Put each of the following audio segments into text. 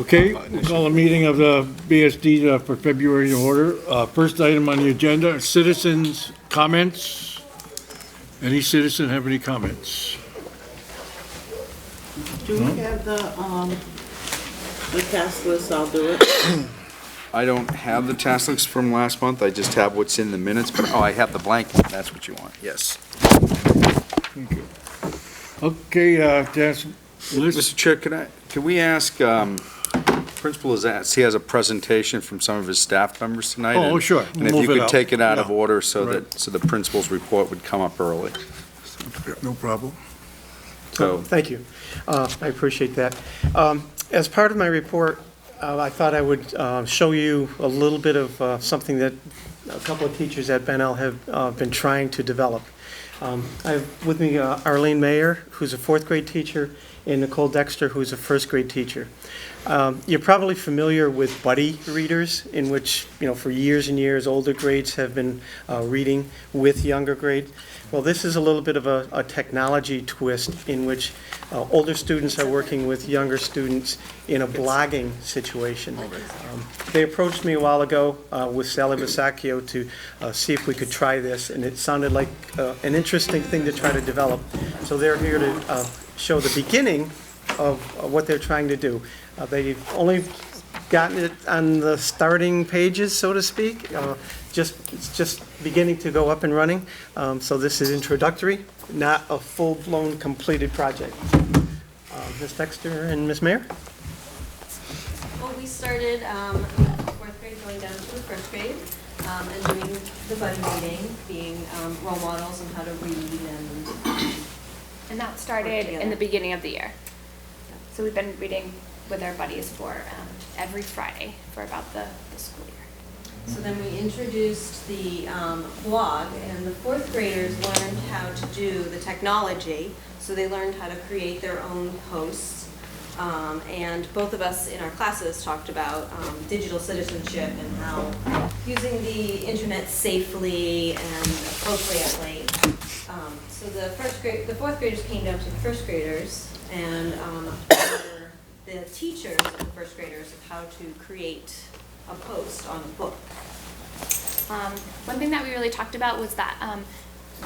Okay, we'll call a meeting of the BSD for February to order. First item on the agenda, citizens' comments. Any citizen have any comments? Do we have the task list? I'll do it. I don't have the task list from last month, I just have what's in the minutes, but, I have the blank one, that's what you want, yes. Thank you. Okay, that's, Mr. Chair, can we ask, Principal Azaz, he has a presentation from some of his staff members tonight. Oh, and- sure. And if Move you it could up. take it out of Yeah. order so Right. that, so the principal's report would come up early. no problem. So, Thank you. I appreciate that. As part of my report, I thought I would show you a little bit of something that a couple of teachers at Bennell have been trying to develop. I have with me Arlene Mayer, who's a fourth grade teacher, and Nicole Dexter, who's a first grade teacher. You're probably familiar with buddy readers, in which, for years and years, older grades have been reading with younger grades. Well, this is a little bit of a technology twist in which older students are working with younger students in a blogging situation. They approached me a while ago with Sally Bisacchio to see if we could try this, and it sounded like an interesting thing to try to develop. So they're here to show the beginning of what they're trying to do. They've only gotten it on the starting pages, so to speak. It's just beginning to go up and running. So this is introductory, not a full-blown completed project. Ms. Dexter and Ms. Mayer? Well, we started fourth grade going down to the first grade and doing the buddy reading, being role models on how to read And that started in the beginning of the year. So we've been reading with our buddies for every Friday for about the school year. So then we introduced the blog, and the fourth graders learned how to do the technology. So they learned how to create their own posts. And both of us in our classes talked about digital citizenship and how using the internet safely and appropriately. So the fourth graders came down to the first graders and were the teachers of the first graders of how to create a post on a book. One thing that we really talked about was that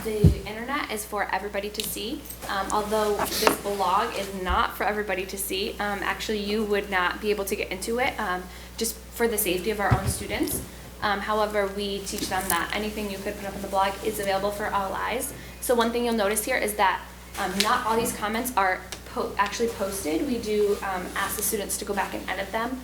the internet is for everybody to see. Although this blog is not for everybody to see, actually you would not be able to get into it just for the safety of our own students. However, we teach them that anything you could put up on the blog is available for all eyes. So one thing you'll notice here is that not all these comments are actually posted. We do ask the students to go back and edit them.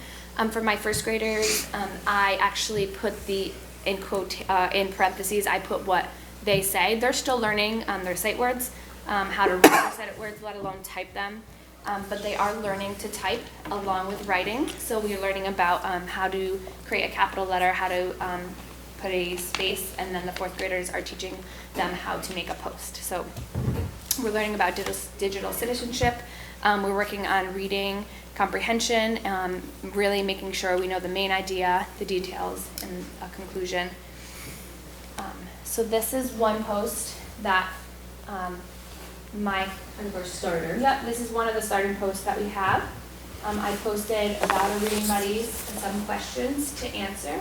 For my first graders, I actually put in parentheses, I put what they say. They're still learning their sight words, how to read their sight words, let alone type them. But they are learning to type along with writing. So we're learning about how to create a capital letter, how to put a space, and then the fourth graders are teaching them how to make a post. So we're learning about digital citizenship. We're working on reading comprehension, really making sure we know the main idea, the details, and a conclusion. So this is one post that my First starter. Yep, this is one of the starting posts that we have. I posted about our reading buddies and some questions to answer.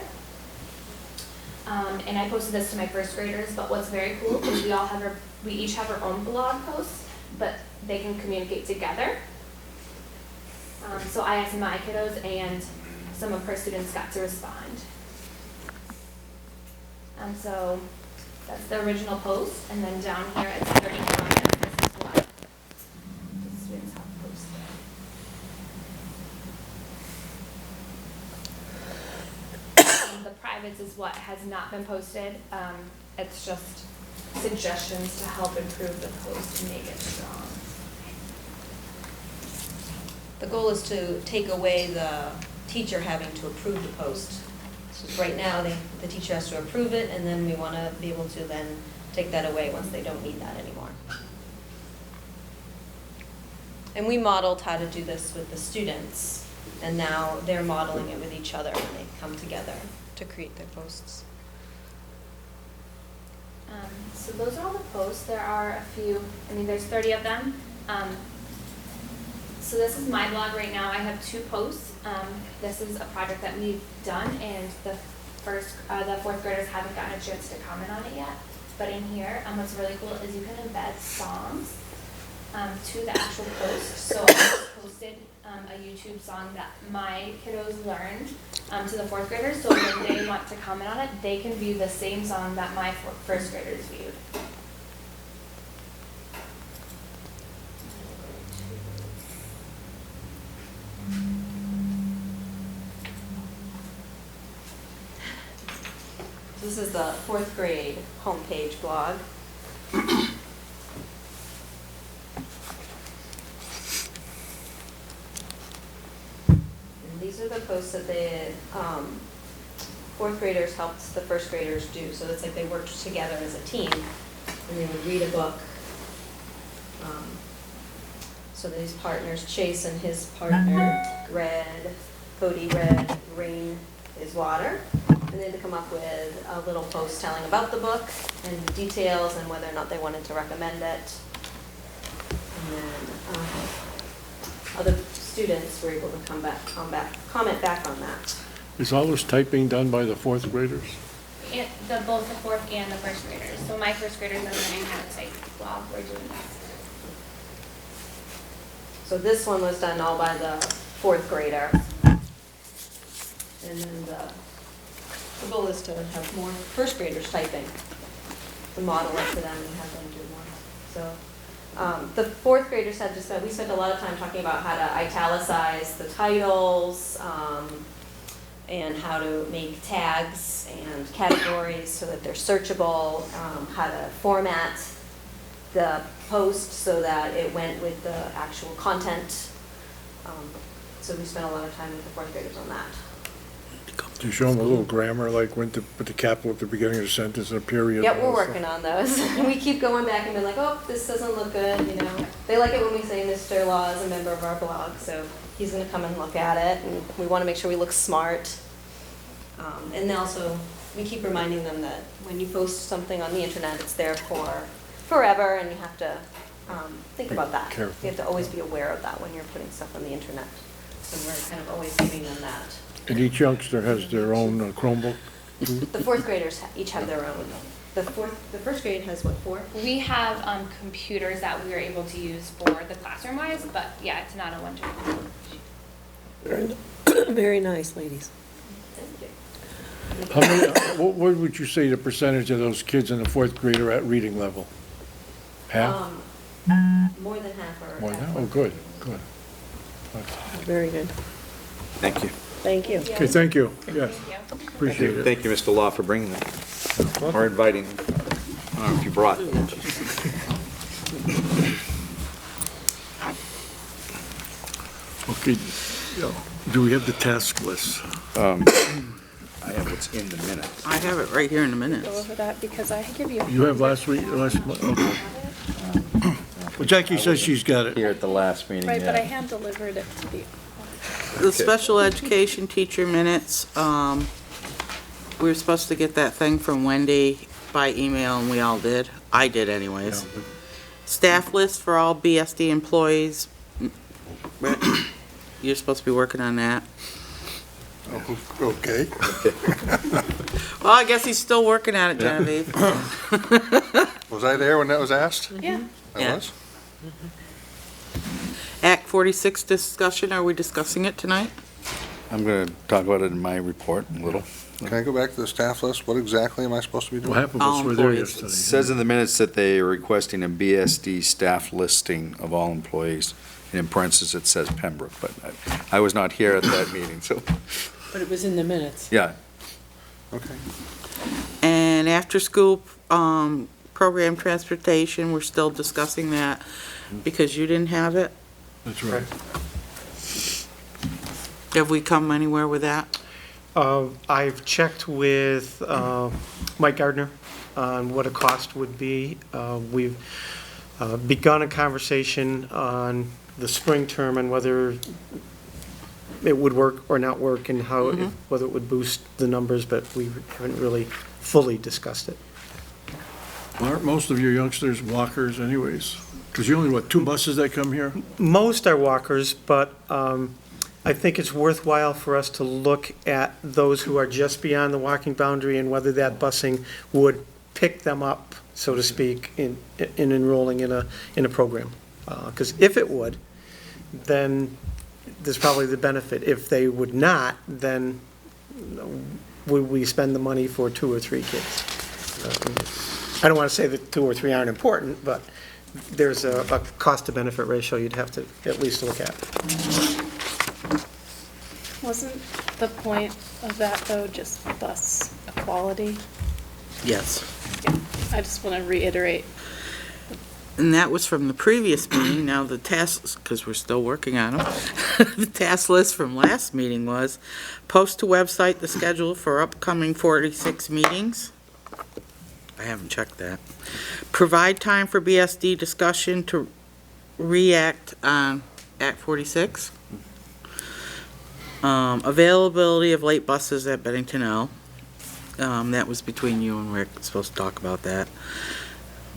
And I posted this to my first graders, but what's very cool is we each have our own blog posts, but they can communicate together. So I asked my kiddos and some of her students got to respond. So that's the original post, and then down here it's 30 comments. This is what the students have posted. The privates is what has not been posted. It's just suggestions to help improve the post and make it strong. The goal is to take away the teacher having to approve the post. So right now, the teacher has to approve it, and then we want to be able to then take that away once they don't need that anymore. And we modeled how to do this with the students, and now they're modeling it with each other when they come together to create their posts. So those are all the posts. There are a few, there's 30 of them. So this is my blog right now. I have 2 posts. This is a project that we've done, and the fourth graders haven't gotten a chance to comment on it yet. But in here, what's really cool is you can embed songs to the actual post. So I just posted a YouTube song that my kiddos learned to the fourth graders. So when they want to comment on it, they can view the same song that my first graders viewed. This is the fourth grade homepage blog. And these are the posts that the fourth graders helped the first graders do. So it's like they worked together as a team, and they would read a book. So these partners, Chase and his partner, read, Cody read, Rain is Water. And then to come up with a little post telling about the book and the details and whether or not they wanted to recommend it. And then other students were able to comment back on that. Is all this typing done by the fourth graders? Both the fourth and the first graders. So my first graders are learning how to type while we're doing this. So this one was done all by the fourth grader. And then the goal is to have more first graders typing, to model it to them and have them do more. So the fourth graders had we spent a lot of time talking about how to italicize the titles and how to make tags and categories so that they're searchable, how to format the post so that it went with the actual content. So we spent a lot of time with the fourth graders on that. Do you show them a little grammar, like when to put the capital at the beginning of the sentence and a period? Yeah, we're working on those. We keep going back and being like, oh, this doesn't look good, you know. They like it when we say Mr. Law is a member of our blog, so he's gonna come and look at it, and we wanna make sure we look smart. And also, we keep reminding them that when you post something on the internet, it's there for forever, and you have to think about that. Careful. You have to always be aware of that when you're putting stuff on the internet. So we're kind of always giving them that. And each youngster has their own Chromebook? The fourth graders each have their own. The first grade has what, 4? We have computers that we are able to use for the classroom-wise, but yeah, it's not a one-to-one. Very nice, ladies. How many, what would you say the percentage of those kids in the fourth grade are at reading level? Half? More than half are. More than half? Oh, good, good. Very good. Thank you. Thank you. Okay, thank you, yes, Thank you. appreciate it. Thank you, Mr. Law, for bringing them, or inviting them. I don't know if you brought them. Okay, do we have the task list? I have what's in the minutes. I have it right here in the Go minutes. over that because I give you. You have last month, okay. Well, Jackie says she's got it. Here at the last meeting, Right, but I yeah. hand delivered it to the. The special education teacher minutes, we were supposed to get that thing from Wendy by email, and we all did. I did anyways. Staff list for all BSD employees. Rick, you're supposed to be working on that. Okay. Well, I guess he's still working at it, Genevieve. Was I there when that was asked? Yeah. I Yeah. was? Act 46 discussion, are we discussing it tonight? I'm going to talk about it in my report a little. Can I go back to the staff list? What exactly am I supposed to be What doing? happened was we're there employees. It yesterday. says in the minutes that they are requesting a BSD staff listing of all employees. And in parentheses, it says Pembroke, but I was not here at that meeting, so, But it was in the minutes. yeah. Okay. And after-school program transportation, we're still discussing that because you didn't have it. That's right. Have we come anywhere with that? I've checked with Mike Gardner on what a cost would be. We've begun a conversation on the spring term and whether it would work or not work and how, whether it would boost the numbers, but we haven't really fully discussed it. Aren't most of your youngsters walkers anyways? Because you only, 2 buses that come here? Most are walkers, but I I think it's worthwhile for us to look at those who are just beyond the walking boundary and whether that busing would pick them up, so to speak, in enrolling in a program. Because if it would, then there's probably the benefit. If they would not, then would we spend the money for 2 or 3 kids? I don't want to say that 2 or 3 aren't important, but there's a cost-to-benefit ratio you'd have to at least look at. Wasn't the point of that, though, just bus equality? Yes. I just want to reiterate. And that was from the previous meeting. Now the tasks, because we're still working on them, the task list from last meeting was post to website the schedule for upcoming 46 meetings. I haven't checked that. Provide time for BSD discussion to react on Act 46. Availability of late buses at Bennington L. That was between you and Rick, supposed to talk about that.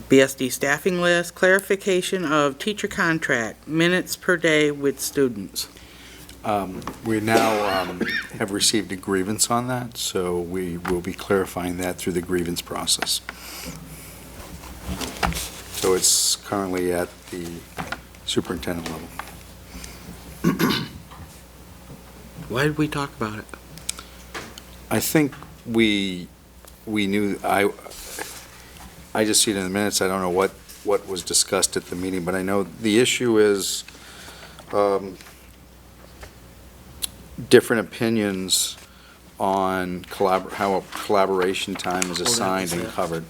BSD staffing list, clarification of teacher contract, minutes per day with students. We now have received a grievance on that, so we will be clarifying that through the grievance process. So it's currently at the superintendent level. Why did we talk about it? I think we knew, I just see it in the minutes, I don't know what was discussed at the meeting, but I know the issue is different opinions on how collaboration time is assigned and covered.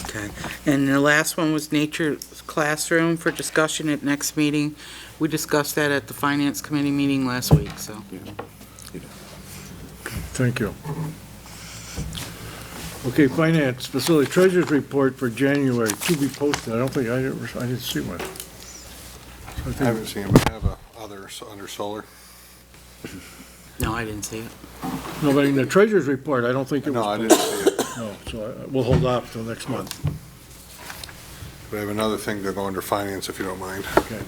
Okay. And the last one was nature classroom for discussion at next meeting. We discussed that at the finance committee meeting last week, so. Thank you. Okay, finance, facility treasurer's report for January to be posted. I didn't see one. So I haven't seen it, but I have others under solar. No, I didn't see it. No, but in the treasurer's report, I don't think it was. No, I didn't posted. see it. No, so we'll hold off till next month. But I have another thing to go under finance, if you don't mind. Okay.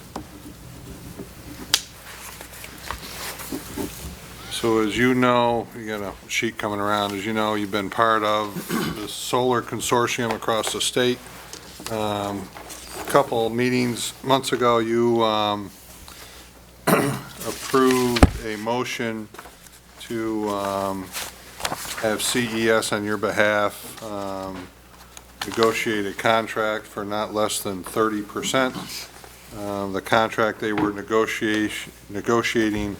So as you know, you got a sheet coming around, as you know, you've been part of the solar consortium across the state. A couple meetings, months ago, you approved a motion to have CES on your behalf negotiate a contract for not less than 30%. The contract they were negotiating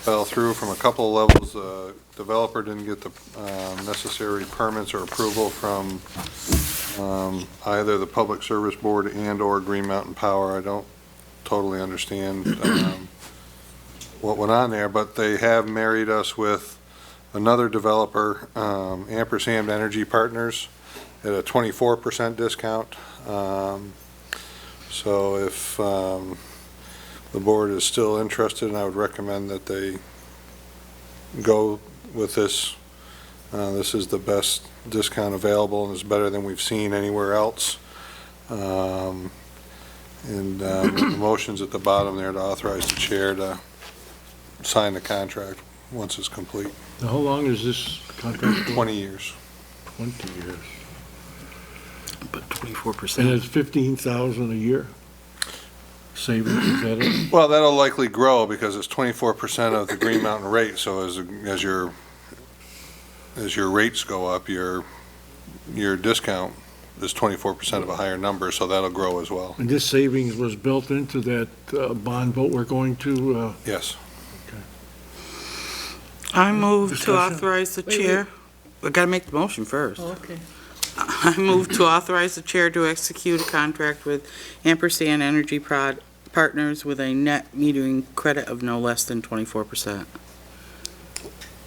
fell through from a couple of levels. The developer didn't get the necessary permits or approval from either the Public Service Board and/or Green Mountain Power. I don't totally understand what went on there, but they have married us with another developer, Ampersand Energy Partners, at a 24% discount. So if the board is still interested, and I would recommend that they go with this. This is the best discount available and is better than we've seen anywhere else. The motion's at the bottom there to authorize the chair to sign the contract once it's complete. Now, how long is this contract for? 20 years. 20 years. But 24%. And it's 15,000 a year? Savings, is that it? Well, that'll likely grow because it's 24% of the Green Mountain rate. So as your rates go up, your discount is 24% of a higher number, so that'll grow as well. And this savings was built into that bond vote we're going to? Yes. I move to Discussion? authorize the Wait, chair. I gotta make the motion first. Oh, okay. I move to authorize the chair to execute a contract with Ampersand Energy Partners with a net metering credit of no less than 24%.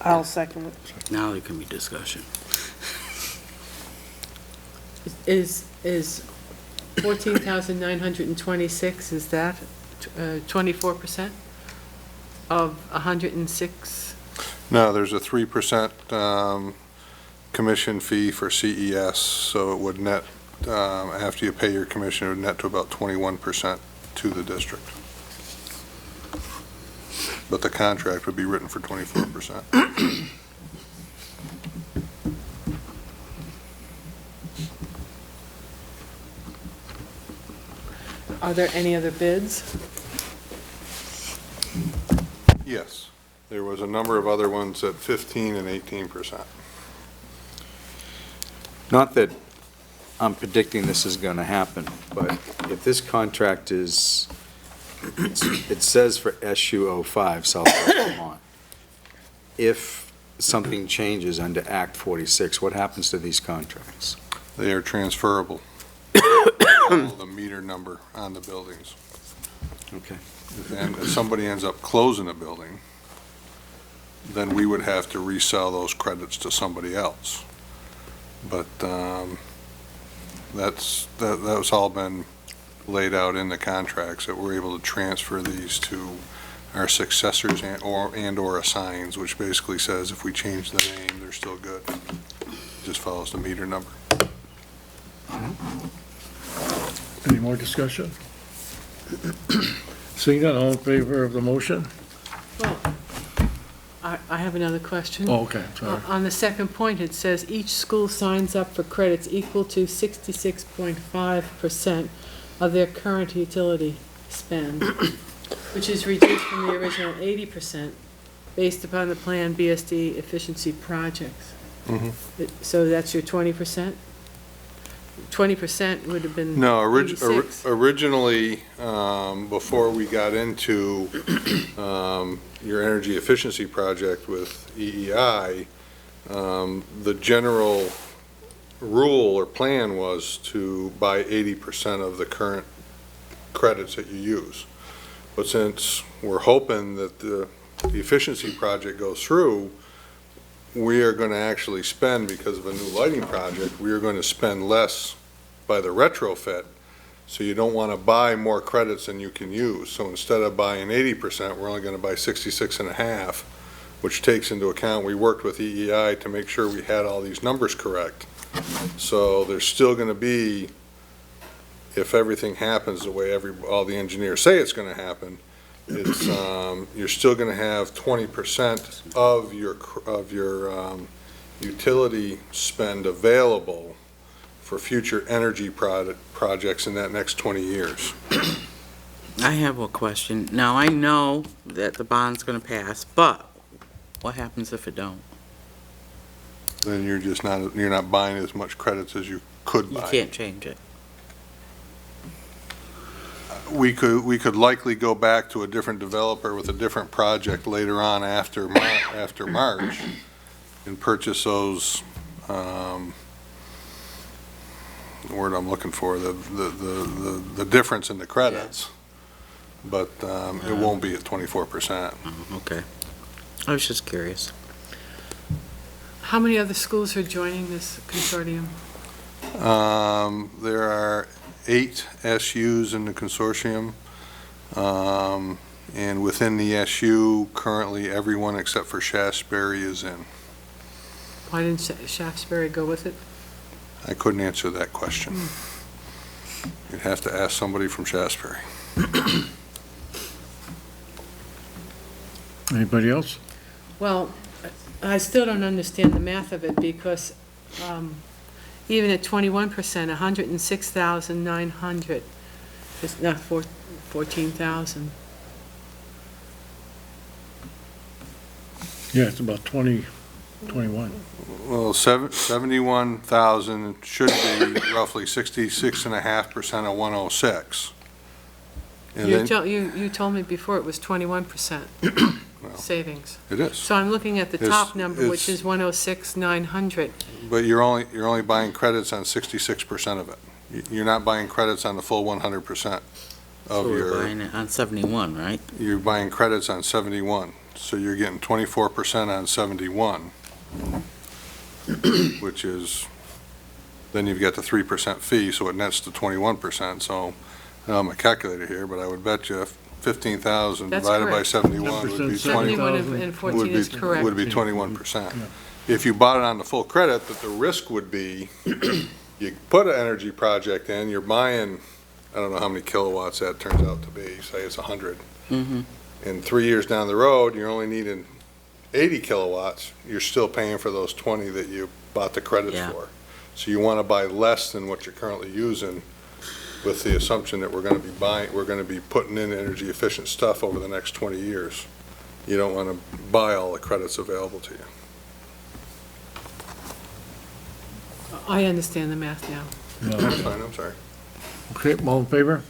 I'll second it. Now there can be discussion. Is 14,926, is that 24% of 106? No, there's a 3% commission fee for CES, so it would net, after you pay your commission, it would net to about 21% to the district. but the contract would be written for 24%. Are there any other bids? Yes, there was a number of other ones at 15 and 18%. Not that I'm predicting this is going to happen, but if this contract is, it says for SU 05, Southwest Vermont, if something changes under Act 46, what happens to these contracts? They are transferable. The meter number on the buildings. Okay. And if somebody ends up closing a building, then we would have to resell those credits to somebody else. But that's all been laid out in the contracts, that we're able to transfer these to our successors and/or assigns, which basically says if we change the name, they're still good. It just follows the meter number. Any more discussion? Seeing none, all in favor of the motion? Well, I have another question. Oh, okay, sorry. On the second point, it says each school signs up for credits equal to 66.5% of their current utility spend, which is reduced from the original 80% based upon the planned BSD efficiency projects. So that's your 20%? 20% would have been No, 86. originally, before we got into your energy efficiency project with EEI, the general rule or plan was to buy 80% of the current credits that you use. But since we're hoping that the efficiency project goes through, we are going to actually spend, because of a new lighting project, we are going to spend less by the retrofit, so you don't want to buy more credits than you can use. So instead of buying 80%, we're only going to buy 66.5, which takes into account, we worked with EEI to make sure we had all these numbers correct. So there's still going to be, if everything happens the way all the engineers say it's going to happen, it's, you're still going to have 20% of your utility spend available for future energy projects in that next 20 years. I have a question. Now, I know that the bond's gonna pass, but what happens if it don't? Then you're not buying as much credits as you could You buy. can't change it. We could likely go back to a different developer with a different project later on after March and purchase those, the word I'm looking for, the difference in the credits. But it won't be at 24%. Okay. I was just curious. How many other schools are joining this consortium? There are 8 SUs in the consortium, and within the SU, currently everyone except for Shaftesbury is in. Why didn't Shaftesbury go with it? I couldn't answer that question. You'd have to ask somebody from Shaftesbury. Anybody else? Well, I still don't understand the math of it, because even at 21%, 106,900 is not 14,000. Yeah, it's about 21. Well, 71,000 should be roughly 66.5% of 106. And then, You told me before it was 21% Well, savings. it is. So I'm looking at the It's- top number, which it's- is 106,900. But you're only buying credits on 66% of it. You're not buying credits on the full 100% of So we're your, buying it on 71, right? you're buying credits on 71. So you're getting 24% on 71, which is, then you've got the 3% fee, so it nets to 21%. So I don't have my calculator here, but I would bet you 15,000 That's divided by correct. 71 would be 71 20,000 and 14 is correct. would be 21%. If you bought it on the full credit, that the risk would be, you put an energy project in, you're buying, I don't know how many kilowatts that turns out to be, say it's 100. Mm-hmm. and 3 years down the road, you're only needing 80 kilowatts, you're still paying for those 20 that you bought the credits Yeah. for. So you want to buy less than what you're currently using, with the assumption that we're going to be putting in energy efficient stuff over the next 20 years. You don't want to buy all the credits available to you. I understand the math now. Fine, I'm sorry. Okay, all in favor?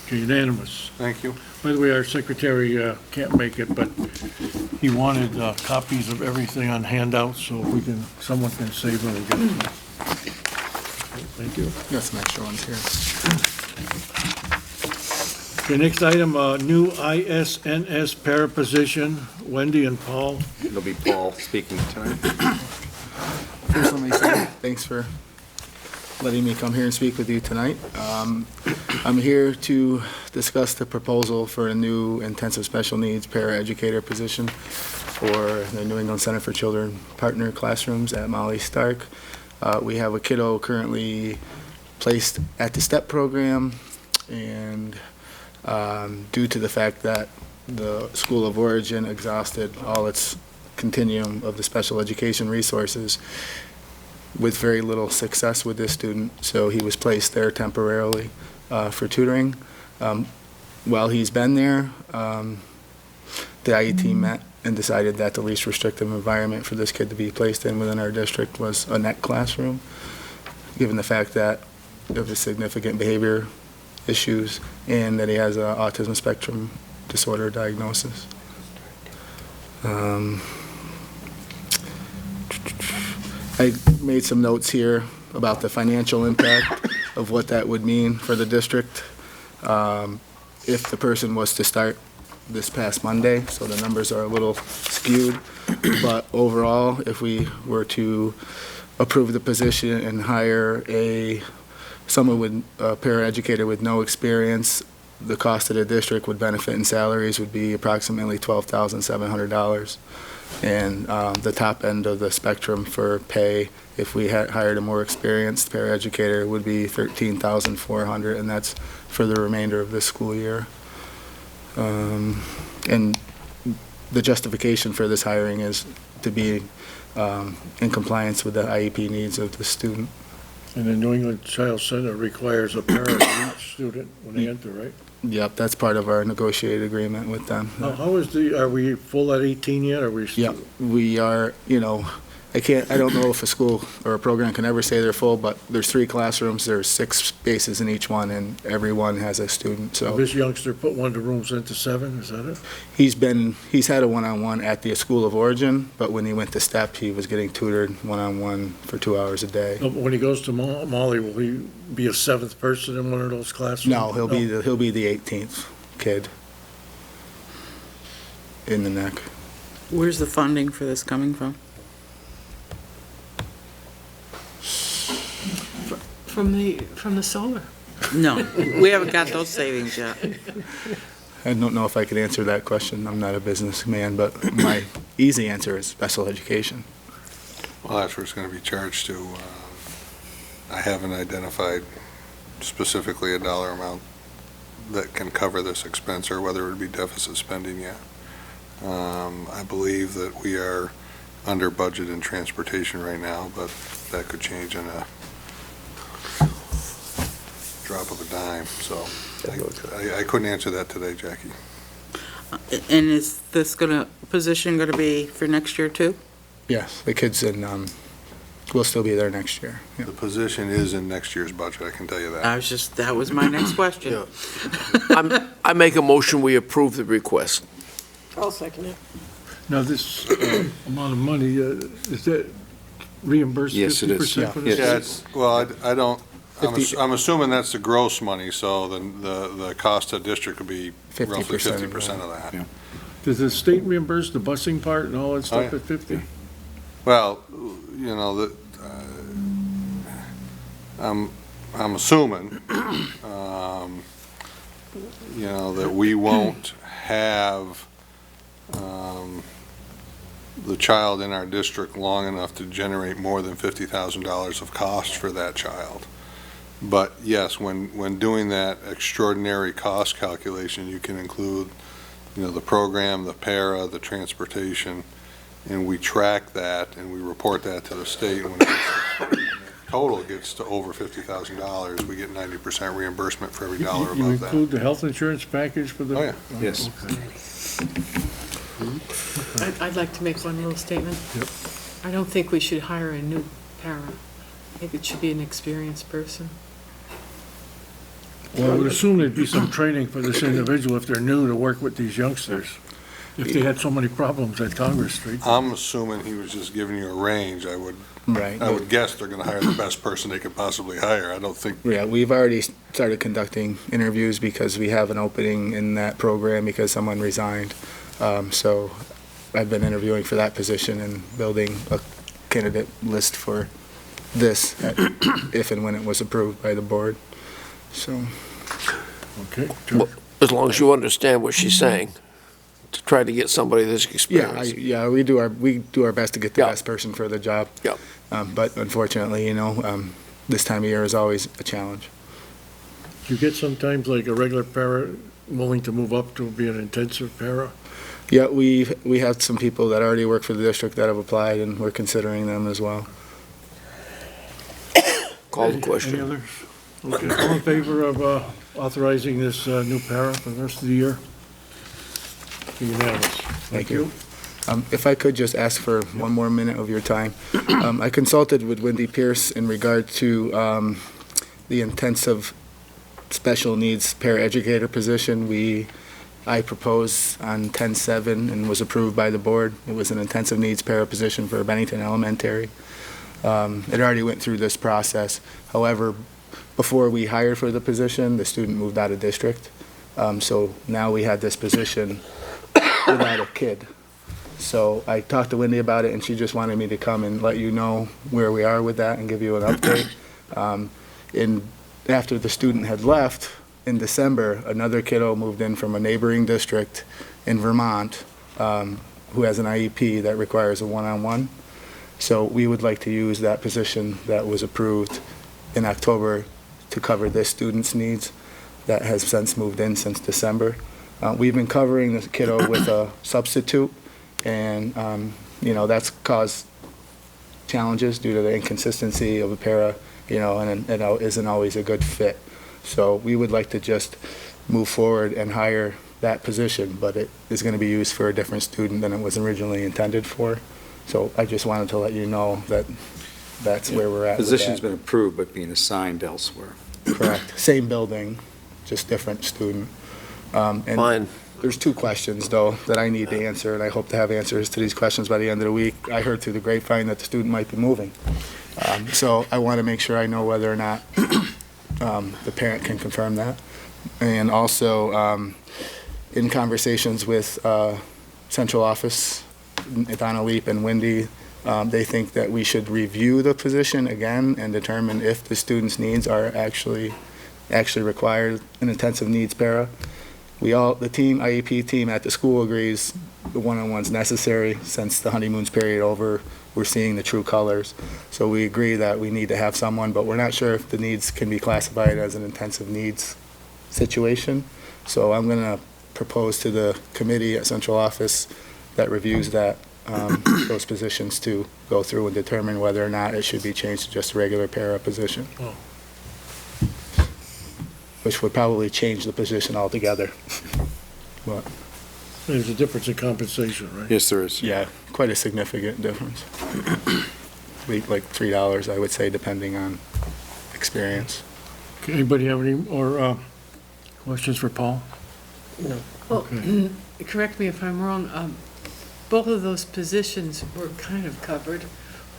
Okay, unanimous. Thank you. By the way, our secretary can't make it, but he wanted copies of everything on handouts, so if we can, someone can save them and get it to us. Thank you. Got some extra ones here. Okay, next item, new ISNS para position, Wendy and Paul. It'll be Paul speaking tonight. First, let me say thanks for letting me come here and speak with you tonight. I'm here to discuss the proposal for a new intensive special needs paraeducator position for the New England Center for Children partner classrooms at Molly Stark. We have a kiddo currently placed at the STEP program, and due to the fact that the School of Origin exhausted all its continuum of the special education resources with very little success with this student, so he was placed there temporarily for tutoring. While he's been there, the IE team met and decided that the least restrictive environment for this kid to be placed in within our district was a net classroom, given the fact that of his significant behavior issues and that he has an autism spectrum disorder diagnosis. I made some notes here about the financial impact of what that would mean for the district if the person was to start this past Monday, so the numbers are a little skewed. But overall, if we were to approve the position and hire someone with a paraeducator with no experience, the cost of the district would benefit in salaries would be approximately $12,700. And the top end of the spectrum for pay, if we had hired a more experienced paraeducator, would be $13,400, and that's for the remainder of this school year. And the justification for this hiring is to be in compliance with the IEP needs of the student. And the New England Child Center requires a parent of each student when they enter, right? Yep, that's part of our negotiated agreement with them. How is are we full at 18 yet, or are we still? Yep, we are, I don't know if a school or a program can ever say they're full, but there's 3 classrooms, there's 6 spaces in each one, and every one has a student, so. This youngster put one of the rooms into 7, is that it? He's had a one-on-one at the School of Origin, but when he went to STEP, he was getting tutored one-on-one for 2 hours a day. No, but when he goes to Molly, will he be a 7th person in one of those classrooms? No, he'll be the 18th kid in the neck. Where's the funding for this coming from? From the solar. No, we haven't got those savings yet. I don't know if I could answer that question. I'm not a businessman, but my easy answer is special education. Well, that's where it's going to be charged to. I haven't identified specifically a dollar amount that can cover this expense or whether it would be deficit spending yet. I believe that we are under budget in transportation right now, but that could change in a drop of a dime, so I couldn't answer that today, Jackie. And is this position gonna be for next year too? Yes, the kids will still be there next year. Yeah. The position is in next year's budget, I can tell you that. That was my next question. I make a motion, we approve the request. I'll second it. Now, this amount of money, is that reimbursed 50%? Yes, it is. For this? Yeah, I'm assuming that's the gross money, so the cost to district would be roughly 50% of that. Yeah. Does the state reimburse the busing part and all that stuff yeah. at 50? Well, I'm assuming, that we won't have the child in our district long enough to generate more than $50,000 of cost for that child. But yes, when doing that extraordinary cost calculation, you can include, the program, the para, the transportation, and we track that and we report that to the state. And when total gets to over $50,000, we get 90% reimbursement for every dollar You above that. include the health insurance package for the? Oh, yeah. Yes. Okay. I'd like to make one little statement. Yep. I don't think we should hire a new para. I think it should be an experienced person. Well, I would assume there'd be some training for this individual if they're new to work with these youngsters, if they had so many problems at Congress Street. I'm assuming he was just giving you a range. I would guess they're going to hire the best person they could possibly hire. I don't think. Yeah, we've already started conducting interviews because we have an opening in that program because someone resigned. So I've been interviewing for that position and building a candidate list for this if and when it was approved by the board. So. Okay. Well, as long as you understand what she's saying, to try to get somebody this experience. We do our best to get the Yeah. best person for the job. Yeah. But unfortunately, this time of year is always a challenge. You get sometimes like a regular para willing to move up to be an intensive para? Yeah, we have some people that already work for the district that have applied, and we're considering them as well. Call the Any question. others? Okay, all in favor of authorizing this new para for the rest of the year? Unanimous. Thank you. If I could just ask for one more minute of your time. I consulted with Wendy Pierce in regard to the intensive special needs paraeducator position. I proposed on 10/7 and was approved by the board. It was an intensive needs para position for Bennington Elementary. It already went through this process. However, before we hired for the position, the student moved out of district. So now we had this position without a kid. So I talked to Wendy about it, and she just wanted me to come and let you know where we are with that and give you an update. After the student had left in December, another kiddo moved in from a neighboring district in Vermont who has an IEP that requires a one-on-one. So we would like to use that position that was approved in October to cover this student's needs that has since moved in since December. We've been covering the kiddo with a substitute, and that's caused challenges due to the inconsistency of a para, and it isn't always a good fit. So we would like to just move forward and hire that position, but it is going to be used for a different student than it was originally intended for. So I just wanted to let you know that that's where we're at with Position's that. been approved, but being assigned elsewhere. Correct. Same building, just different student. And Fine. there's two questions, though, that I need to answer, and I hope to have answers to these questions by the end of the week. I heard through the grapevine that the student might be moving. So I want to make sure I know whether or not the parent can confirm that. And also, in conversations with central office, Donna Leap and Wendy, they think that we should review the position again and determine if the student's needs are actually required an intensive needs para. The IEP team at the school agrees the one-on-one's necessary. Since the honeymoon's period over, we're seeing the true colors. So we agree that we need to have someone, but we're not sure if the needs can be classified as an intensive needs situation. So I'm going to propose to the committee at central office that reviews those positions to go through and determine whether or not it should be changed to just a regular para position. Oh. Which would probably change the position altogether. But, There's a difference in compensation, right? Yes, there is. yeah, quite a significant difference. Like $3, I would say, depending on experience. Okay, anybody have any more questions for Paul? Well, correct me if I'm wrong, both of those positions were kind of covered.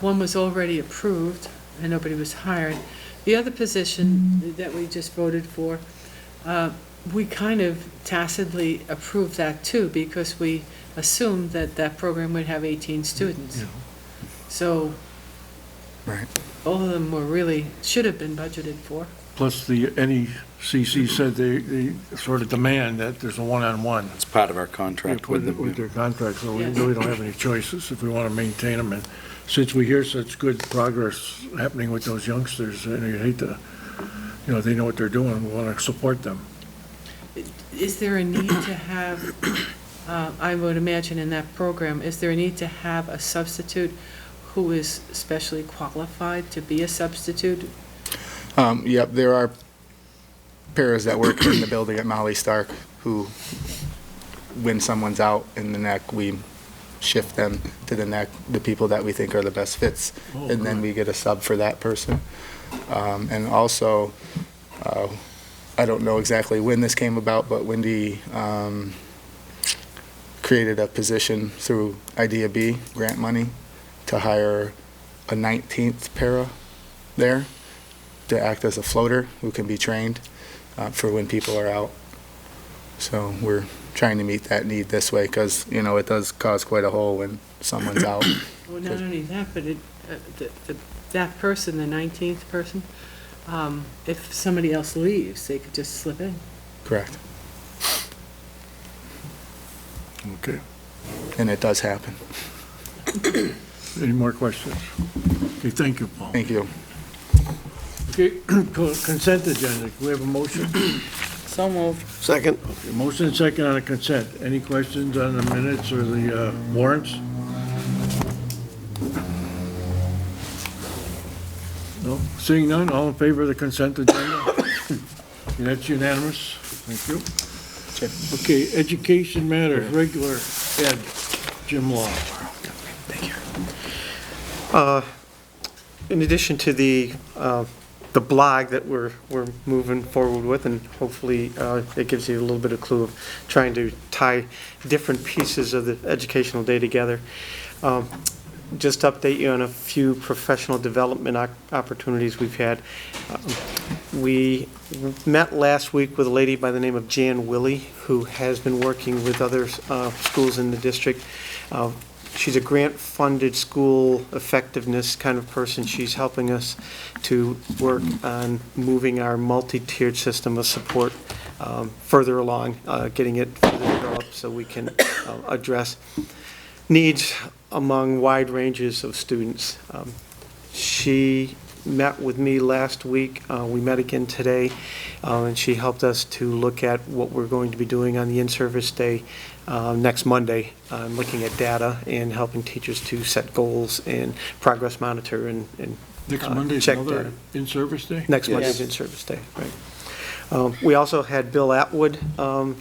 One was already approved and nobody was hired. The other position that we just voted for, we kind of tacitly approved that too because we assumed that that program would have 18 students. Yeah. So Right. both of them should have been budgeted for. Plus, the NECC said they sort of demand that there's a one-on-one It's part of our contract with them. with their contract, so we Yes. really don't have any choices if we want to maintain them. And since we hear such good progress happening with those youngsters, you hate to you know, they know what they're doing, we want to support them. Is there a need to have, I would imagine in that program, is there a need to have a substitute who is specially qualified to be a substitute? Yep, there are paras that work in the building at Molly Stark who, when someone's out in the neck, we shift them to the neck, the people that we think are the best fits, and then we get a sub for that person. And also, I don't know exactly when this came about, but Wendy created a position through Idea B grant money to hire a 19th para there to act as a floater who can be trained for when people are out. So we're trying to meet that need this way because, you know, it does cause quite a hole when someone's out. Well, not only that, but that person, the 19th person, if somebody else leaves, they could just slip in. Correct. Okay. And it does happen. Any more questions? Okay, thank you, Paul. Thank you. Okay, consent agenda, we have a motion? So moved. Second? Okay, motion and second on the consent. Any questions on the minutes or the warrants? No? Seeing none, all in favor of the consent agenda? That's unanimous. Thank you. Okay, education matters, regular ed, Jim Law. In addition to the blog that we're moving forward with, and hopefully it gives you a little bit of clue of trying to tie different pieces of the educational day together. Just to update you on a few professional development opportunities we've had. We met last week with a lady by the name of Jan Willie, who has been working with other schools in the district. She's a grant-funded school effectiveness kind of person. She's helping us to work on moving our multi-tiered system of support further along, getting it further developed so we can address needs among wide ranges of students. She met with me last week. We met again today, and she helped us to look at what we're going to be doing on the in-service day next Monday, looking at data and helping teachers to set goals and progress monitor and Next Monday's check another data. in-service day? Next Monday's in-service day, right. We also had Bill Atwood,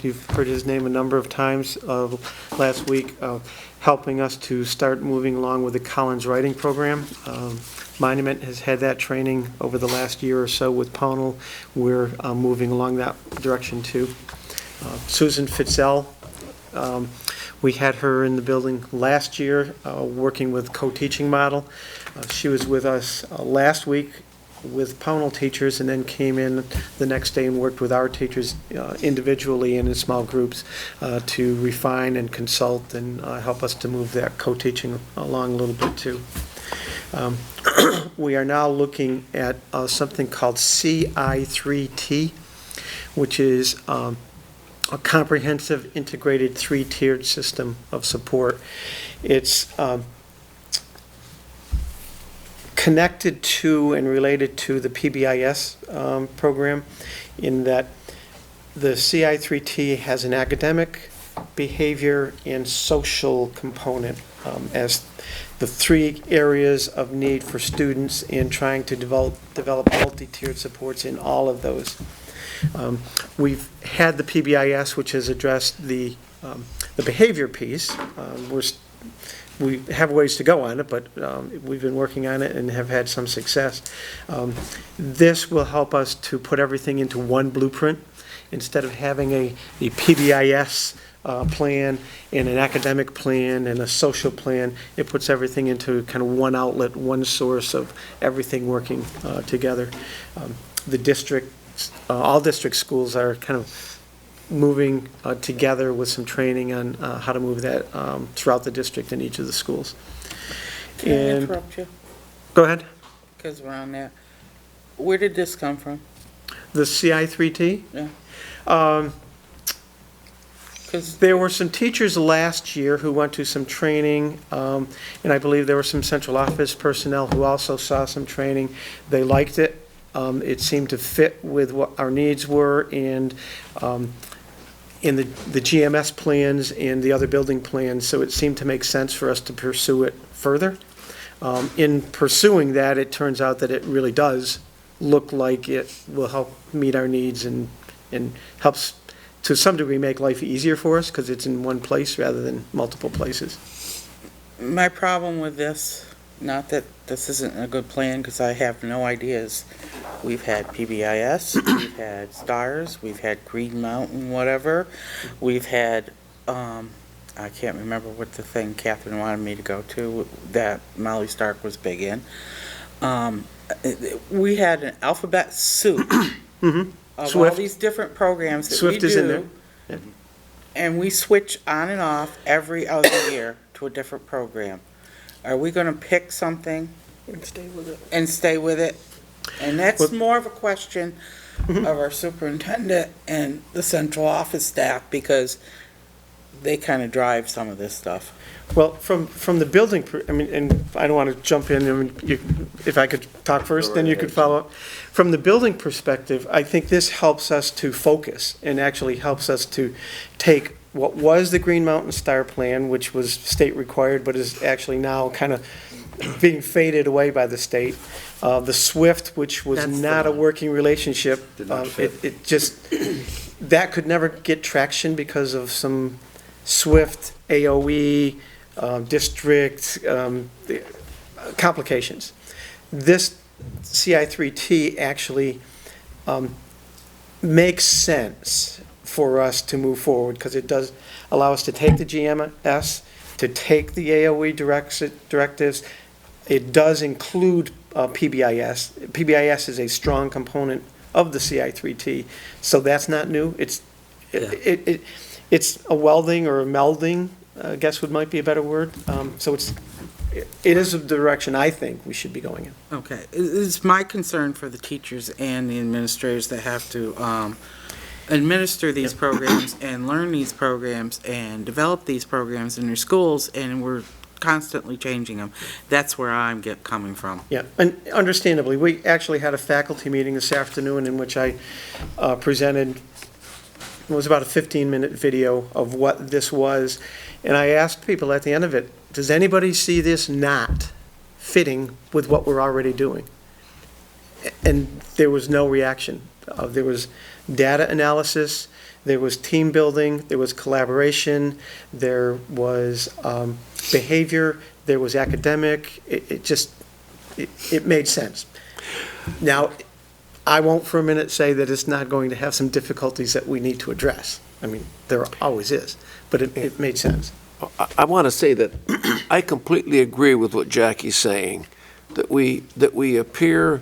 you've heard his name a number of times last week, helping us to start moving along with the Collins Writing Program. Monument has had that training over the last year or so with Pownell. We're moving along that direction too. Susan Fitzell, we had her in the building last year working with co-teaching model. She was with us last week with Pownell teachers and then came in the next day and worked with our teachers individually and in small groups to refine and consult and help us to move that co-teaching along a little bit too. We are now looking at something called CI3T, which is a comprehensive integrated three-tiered system of support. It's connected to and related to the PBIS program in that the CI3T has an academic, behavior, and social component as the three areas of need for students in trying to develop multi-tiered supports in all of those. We've had the PBIS, which has addressed the behavior piece. We have ways to go on it, but we've been working on it and have had some success. This will help us to put everything into one blueprint instead of having a PBIS plan and an academic plan and a social plan. It puts everything into kind of one outlet, one source of everything working together. The district, all district schools are kind of moving together with some training on how to move that throughout the district in each of the schools. Can I And interrupt you? go ahead. Because we're on there. Where did this come from? The CI3T? Yeah. Because There were some teachers last year who went to some training, and I believe there were some central office personnel who also saw some training. They liked it. It seemed to fit with what our needs were, and in the GMS plans and the other building plans, so it seemed to make sense for us to pursue it further. In pursuing that, it turns out that it really does look like it will help meet our needs and helps to some degree make life easier for us because it's in one place rather than multiple places. My problem with this, not that this isn't a good plan, because I have no ideas. We've had PBIS, we've had STARS, we've had Green Mountain, whatever. We've had, I can't remember what the thing Catherine wanted me to go to, that Molly Stark was big in. We had an alphabet soup of all Swift. these different programs that we Swift is in there. do. Yeah. And we switch on and off every other year to a different program. Are we gonna pick something And stay with it. and stay with it? And that's Well- more of a question of our superintendent and the central office staff, because they kind of drive some of this stuff. Well, from the building, I mean, and I don't want to jump in, I mean, if I could talk first, then you could follow up. From the building perspective, I think this helps us to focus and actually helps us to take what was the Green Mountain Star Plan, which was state required, but is actually now kind of being faded away by the state. The SWIFT, which was That's the not a one. working relationship. Did not fit. It just, that could never get traction because of some SWIFT, AOE, district complications. This CI3T actually makes sense for us to move forward because it does allow us to take the GMS, to take the AOE directives. It does include PBIS. PBIS is a strong component of the CI3T, so that's not new. It's a welding or a melding, I guess might be a better word. So it is a direction I think we should be going in. Okay, it's my concern for the teachers and the administrators that have to administer these programs and learn these programs and develop these programs in their schools, and we're constantly changing them. That's where I'm coming from. Yeah, and understandably, we actually had a faculty meeting this afternoon in which I presented, it was about a 15-minute video of what this was, and I asked people at the end of it, does anybody see this not fitting with what we're already doing? And there was no reaction. There was data analysis, there was team building, there was collaboration, there was behavior, there was academic. It made sense. Now, I won't for a minute say that it's not going to have some difficulties that we need to address. I mean, there always is, but it made sense. I want to say that I completely agree with what Jackie's saying, that we appear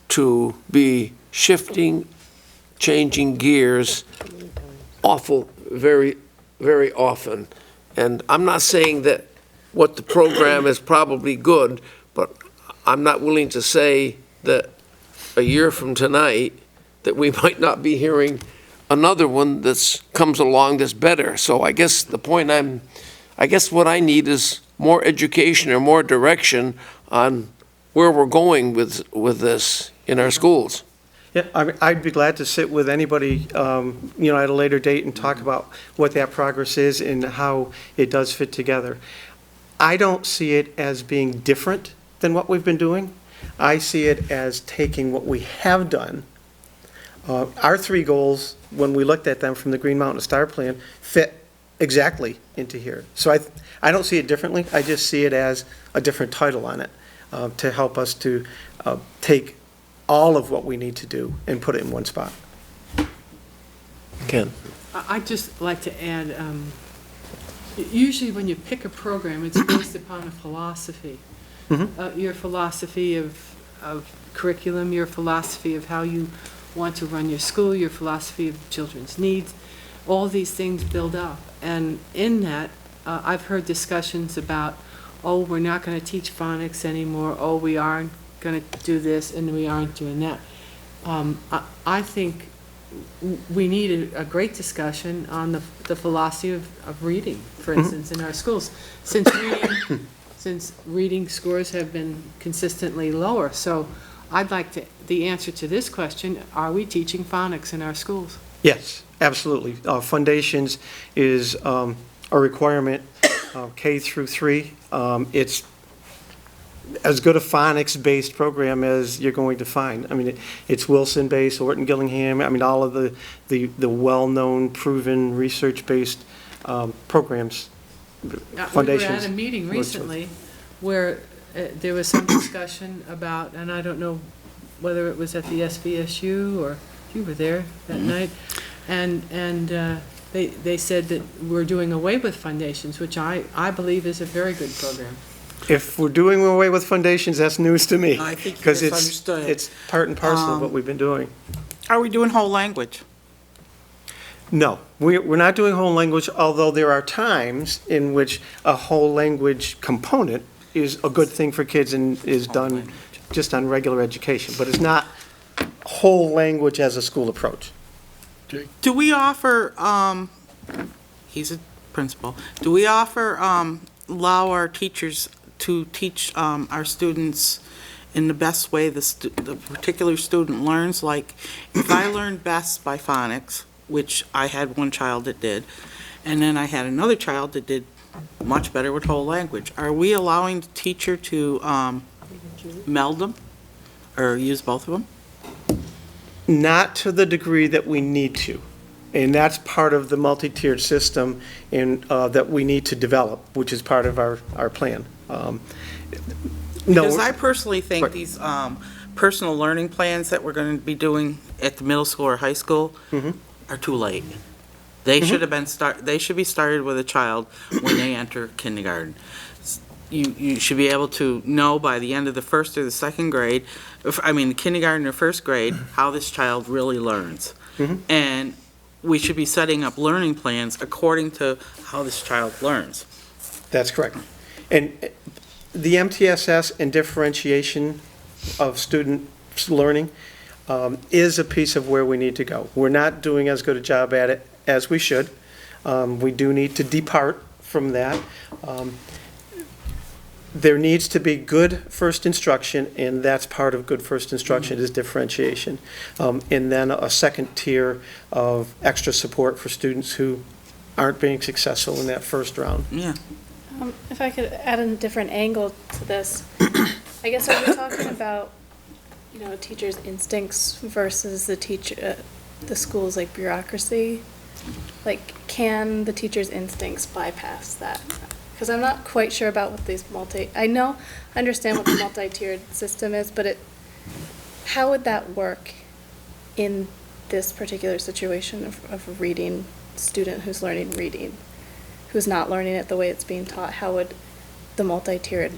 to be shifting, changing gears very, very often. And I'm not saying that what the program is probably good, but I'm not willing to say that a year from tonight, that we might not be hearing another one that's comes along that's better. So I guess the point I guess what I need is more education or more direction on where we're going with this in our schools. Yeah, I'd be glad to sit with anybody, at a later date and talk about what that progress is and how it does fit together. I don't see it as being different than what we've been doing. I see it as taking what we have done. Our three goals, when we looked at them from the Green Mountain Star Plan, fit exactly into here. So I don't see it differently. I just see it as a different title on it to help us to take all of what we need to do and put it in one spot. Ken? I'd just like to add, usually when you pick a program, it's based upon a philosophy. Your philosophy of curriculum, your philosophy of how you want to run your school, your philosophy of children's needs, all these things build up. And in that, I've heard discussions about, oh, we're not going to teach phonics anymore, oh, we aren't going to do this and we aren't doing that. I think we need a great discussion on the philosophy of reading, for instance, in our schools, since reading scores have been consistently lower. So I'd like the answer to this question, are we teaching phonics in our schools? Yes, absolutely. Foundations is a requirement, K through 3. It's as good a phonics-based program as you're going to find. I mean, it's Wilson-based, Orton Gillingham, I mean, all of the well-known, proven, research-based programs, foundations. We were at a meeting recently where there was some discussion about, and I don't know whether it was at the SVSU or you were there that night, and they said that we're doing away with foundations, which I believe is a very good program. If we're doing away with foundations, that's news to me. I think you Because misunderstood. it's part and parcel of what we've been doing. Are we doing whole language? No, we're not doing whole language, although there are times in which a whole language component is a good thing for kids and is done just on regular education, but it's not whole language as a school approach. Do we offer, he's a principal, do we offer, allow our teachers to teach our students in the best way the particular student learns? Like, if I learned best by phonics, which I had one child that did, and then I had another child that did much better with whole language, are we allowing the teacher to meld them or use both of them? Not to the degree that we need to. And that's part of the multi-tiered system that we need to develop, which is part of our plan. Because I personally think Right. these personal learning plans that we're going to be doing at the middle school or high school are too late. They should have been they should be started with a child when they enter kindergarten. You should be able to know by the end of the first or the second grade, kindergarten or first grade, how this child really learns. And we should be setting up learning plans according to how this child learns. That's correct. And the MTSS and differentiation of student learning is a piece of where we need to go. We're not doing as good a job at it as we should. We do need to depart from that. There needs to be good first instruction, and that's part of good first instruction is differentiation. And then a second tier of extra support for students who aren't being successful in that first round. Yeah. If I could add a different angle to this, I guess are we talking about, a teacher's instincts versus the school's like bureaucracy? Like, can the teacher's instincts bypass that? Because I'm not quite sure about what these I understand what the multi-tiered system is, but how would that work in this particular situation of a reading student who's learning reading, who's not learning it the way it's being taught? How would the multi-tiered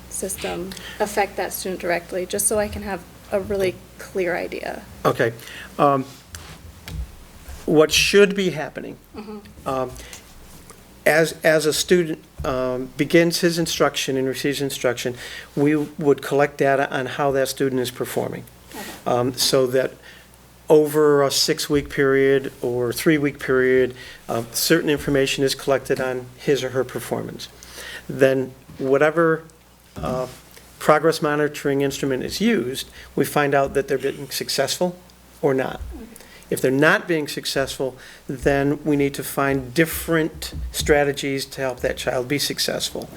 system affect that student directly, just so I can have a really clear idea? Okay. What should be happening, as a student begins his instruction and receives instruction, we would collect data on how that student is performing. So that over a 6-week period or 3-week period, certain information is collected on his or her performance. Then whatever progress monitoring instrument is used, we find out that they're being successful or not. If they're not being successful, then we need to find different strategies to help that child be successful.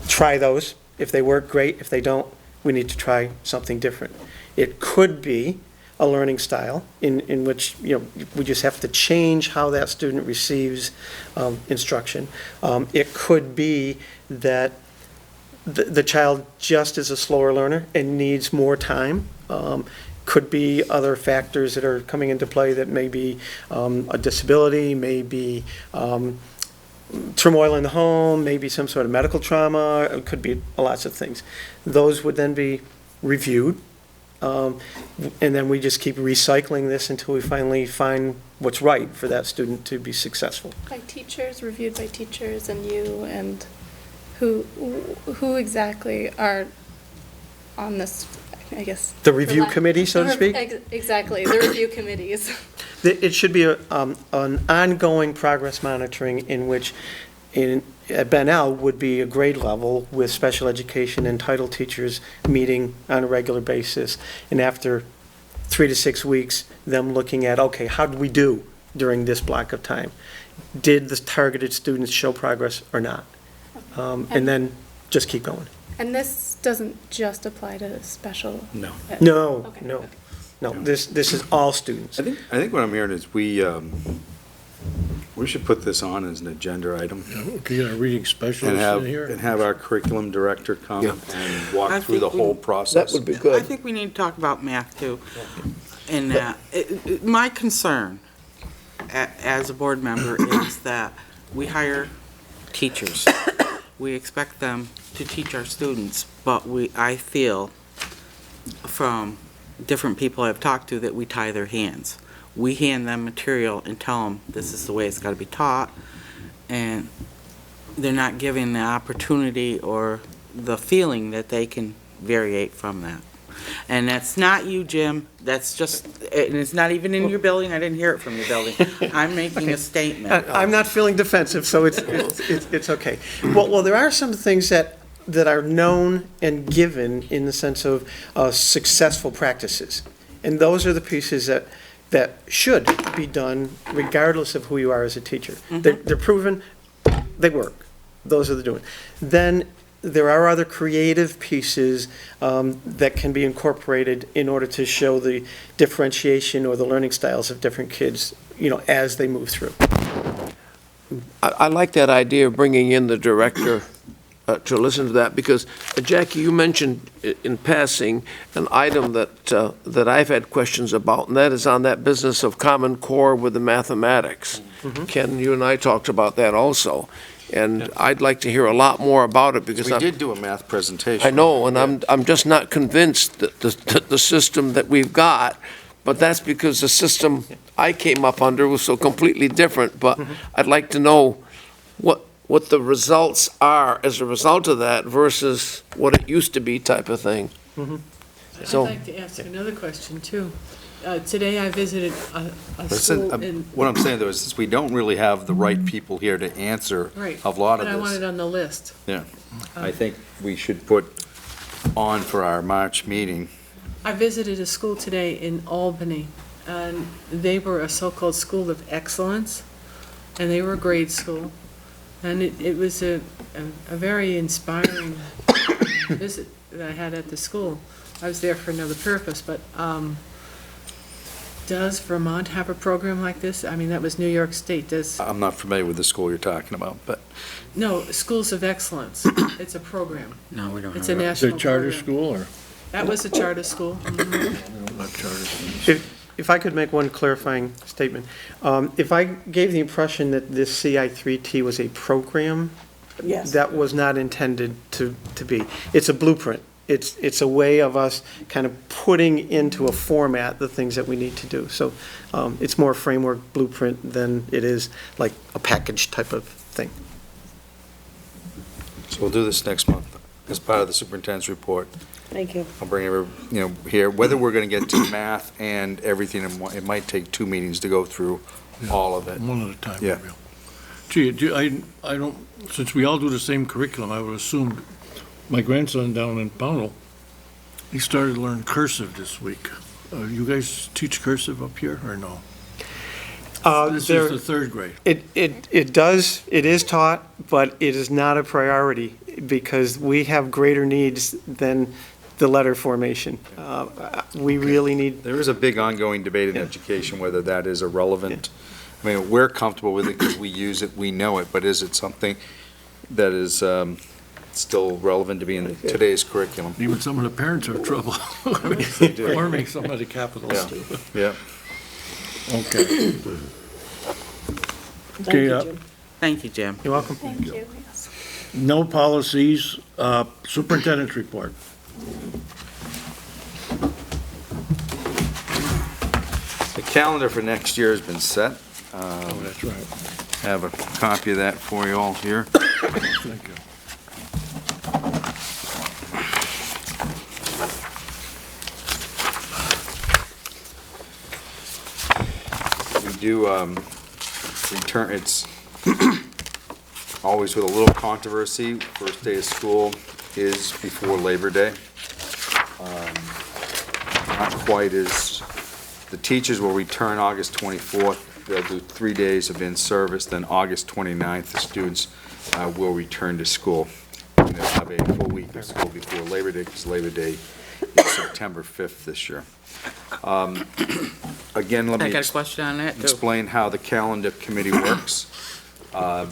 Try those. If they work, great. If they don't, we need to try something different. It could be a learning style in which, we just have to change how that student receives instruction. It could be that the child just is a slower learner and needs more time. Could be other factors that are coming into play that may be a disability, maybe turmoil in the home, maybe some sort of medical trauma. It could be lots of things. Those would then be reviewed, and then we just keep recycling this until we finally find what's right for that student to be successful. By teachers, reviewed by teachers and you, and who exactly are on this, I guess? The review committee, so to speak? Exactly, the review committees. It should be an ongoing progress monitoring in which at Bennell would be a grade level with special education and title teachers meeting on a regular basis. And after 3 to 6 weeks, them looking at, okay, how did we do during this block of time? Did the targeted students show progress or not? And then just keep going. And this doesn't just apply to special? No. No, Okay. no, this is all students. I think what I'm hearing is we should put this on as an agenda item Okay, you got a reading and specialist in here? have our curriculum director come Yeah. and walk I through the think we- whole That process. would be I good. think we need to talk about math too. And my concern as a board member is that we hire teachers. We expect them to teach our students, but I feel from different people I've talked to that we tie their hands. We hand them material and tell them this is the way it's got to be taught, and they're not given the opportunity or the feeling that they can variate from that. And that's not you, Jim. That's just, and it's not even in your building. I didn't hear it from your building. I'm making a statement. I'm not feeling defensive, so it's okay. Well, there are some things that are known and given in the sense of successful practices. And those are the pieces that should be done regardless of who you are as a teacher. They're proven, they work. Those are the doing. Then there are other creative pieces that can be incorporated in order to show the differentiation or the learning styles of different kids, as they move through. I like that idea of bringing in the director to listen to that, because, Jackie, you mentioned in passing an item that I've had questions about, and that is on that business of Common Core with the mathematics. Ken, you and I talked about that also, and I'd like to hear a lot more about it, because We did do a math presentation. I know, and I'm just not convinced that the system that we've got, but that's because the system I came up under was so completely different, but I'd like to know what the results are as a result of that versus what it used to be type of thing. I'd So- like to ask another question, too. Today I visited a Listen, school in, what I'm saying though is we don't really have the right people here to answer right, a lot of but I want it this. on the list. Yeah, I think we should put on for our March meeting. I visited a school today in Albany, and they were a so-called school of excellence, and they were a grade school. And it was a very inspiring visit that I had at the school. I was there for another purpose, but does Vermont have a program like this? I mean, that was New York State. I'm not familiar with the school you're talking about, but No, Schools of Excellence. It's a program. No, we don't It's have a it. Is it national a charter program. school or That was a charter school. not charter? If I could make one clarifying statement. If I gave the impression that this CI3T was a program, that was not intended to be. It's a blueprint. It's a way of us kind of putting into a format the things that we need to do. So it's more framework blueprint than it is like a package type of thing. so we'll do this next month as part of the superintendent's report. Thank you. I'll bring here, whether we're going to get to math and everything, it might take 2 meetings to go through all of it. One at a time, Yeah. maybe. Gee, I don't, since we all do the same curriculum, I would assume, my grandson down in Pownell, he started to learn cursive this week. You guys teach cursive up here, or no? This is the third grade. It is taught, but it is not a priority because we have greater needs than the letter formation. We really need, There is a big ongoing debate in education whether that is irrelevant. I mean, we're comfortable with it because we use it, we know it, but is it something that is still relevant to be in today's curriculum? Even some of the parents have trouble do. learning some of the capitals Yeah. too. Yeah. Okay. Thank Okay, you, Jim. Thank you, Jim. you're welcome. Thank you. Yes. No policies, superintendent's report. The calendar for next year has been set. Oh, that's right. I have a copy of that for you all here. Thank you. We do return, it's always with a little controversy. First day of school is before Labor Day. Not quite as, the teachers will return August 24th. They'll do 3 days of in-service, then August 29th, the students will return to school. And they'll have a full week of school before Labor Day, because Labor Day is September 5th this year. Again, let I me got a question on that, too. explain how the calendar committee works. I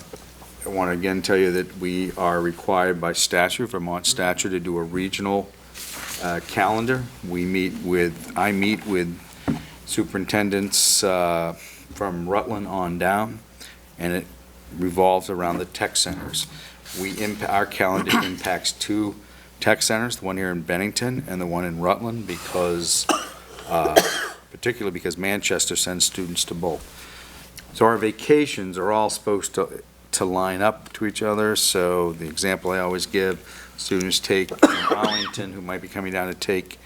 want to again tell you that we are required by statute, Vermont statute, to do a regional calendar. I meet with superintendents from Rutland on down, and it revolves around the tech centers. Our calendar impacts 2 tech centers, the one here in Bennington and the one in Rutland, because, particularly because Manchester sends students to both. So our vacations are all supposed to line up to each other. So the example I always give, students take from Arlington who might be coming down to take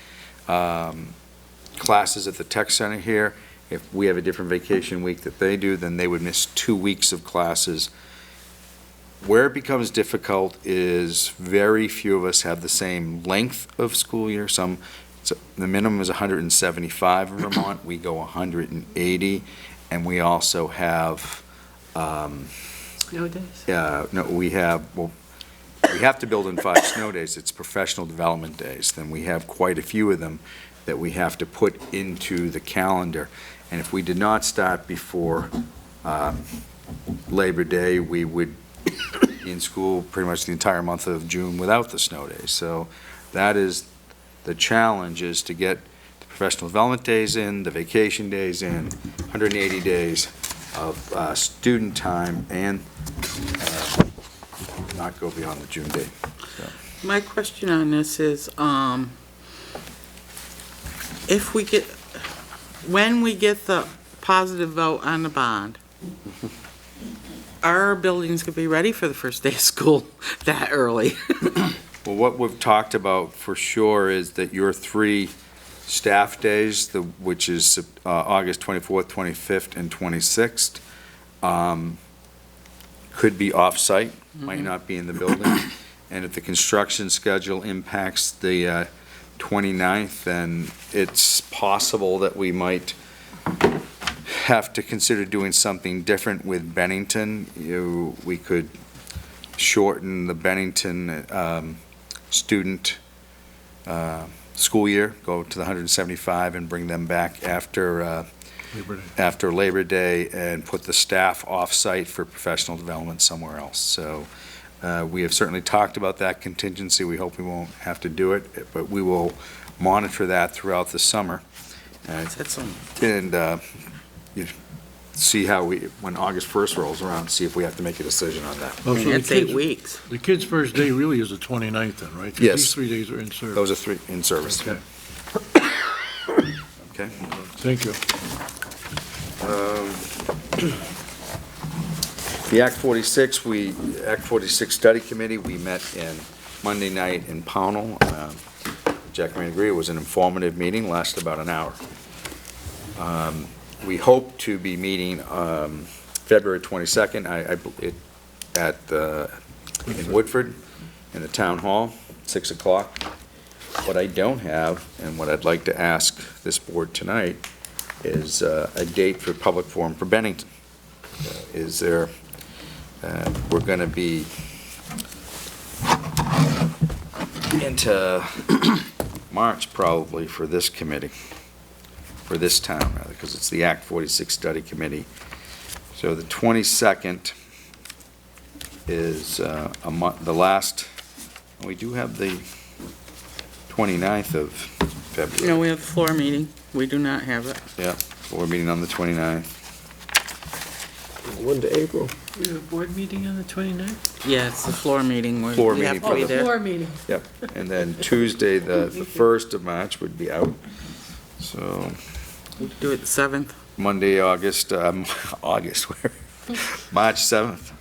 classes at the tech center here. If we have a different vacation week that they do, then they would miss 2 weeks of classes. Where it becomes difficult is very few of us have the same length of school year. The minimum is 175 in Vermont. We go 180, and we also have. Snow days? No, we have to build in 5 snow days. It's professional development days. Then we have quite a few of them that we have to put into the calendar. And if we did not start before Labor Day, we would be in school pretty much the entire month of June without the snow days. So that is the challenge, is to get the professional development days in, the vacation days in, 180 days of student time, and not go beyond the June date. So. My question on this is, when we get the positive vote on the bond, our buildings could be ready for the first day of school that early. Well, what we've talked about for sure is that your 3 staff days, which is August 24th, 25th, and 26th, could be off-site, might not be in the building. And if the construction schedule impacts the 29th, then it's possible that we might have to consider doing something different with Bennington. We could shorten the Bennington student school year, go to the 175 and bring them back after Labor Day, and put the staff off-site for professional development somewhere else. So we have certainly talked about that contingency. We hope we won't have to do it, but we will monitor that throughout the summer. And see how when August 1st rolls around, see if we have to make a decision on that. Oh, so It's 8 weeks. The kids' first day really is the 29th then, right? 'Cause Yes. These 3 days are in service. Those are 3 in service. Okay, Okay. thank you. The Act 46 Study Committee, we met Monday night in Pownell. Jack may agree, it was an informative meeting, lasted about an hour. We hope to be meeting February 22nd in Woodford, in the Town Hall, 6 o'clock. What I don't have, and what I'd like to ask this board tonight, is a date for public forum for Bennington. We're going to be into March probably for this committee, for this town rather, because it's the Act 46 Study Committee. So the 22nd is a month, the last, we do have the 29th of February. No, we have the floor meeting. We do not have it. Yeah, we're meeting on the 29th. When to April? We have a board meeting on the 29th? Yeah, it's the floor meeting. Floor We have meeting to be for the- there. Floor meeting. Yep, and then Tuesday, the 1st of March would be out. So We could do it the 7th. Monday, March 7th,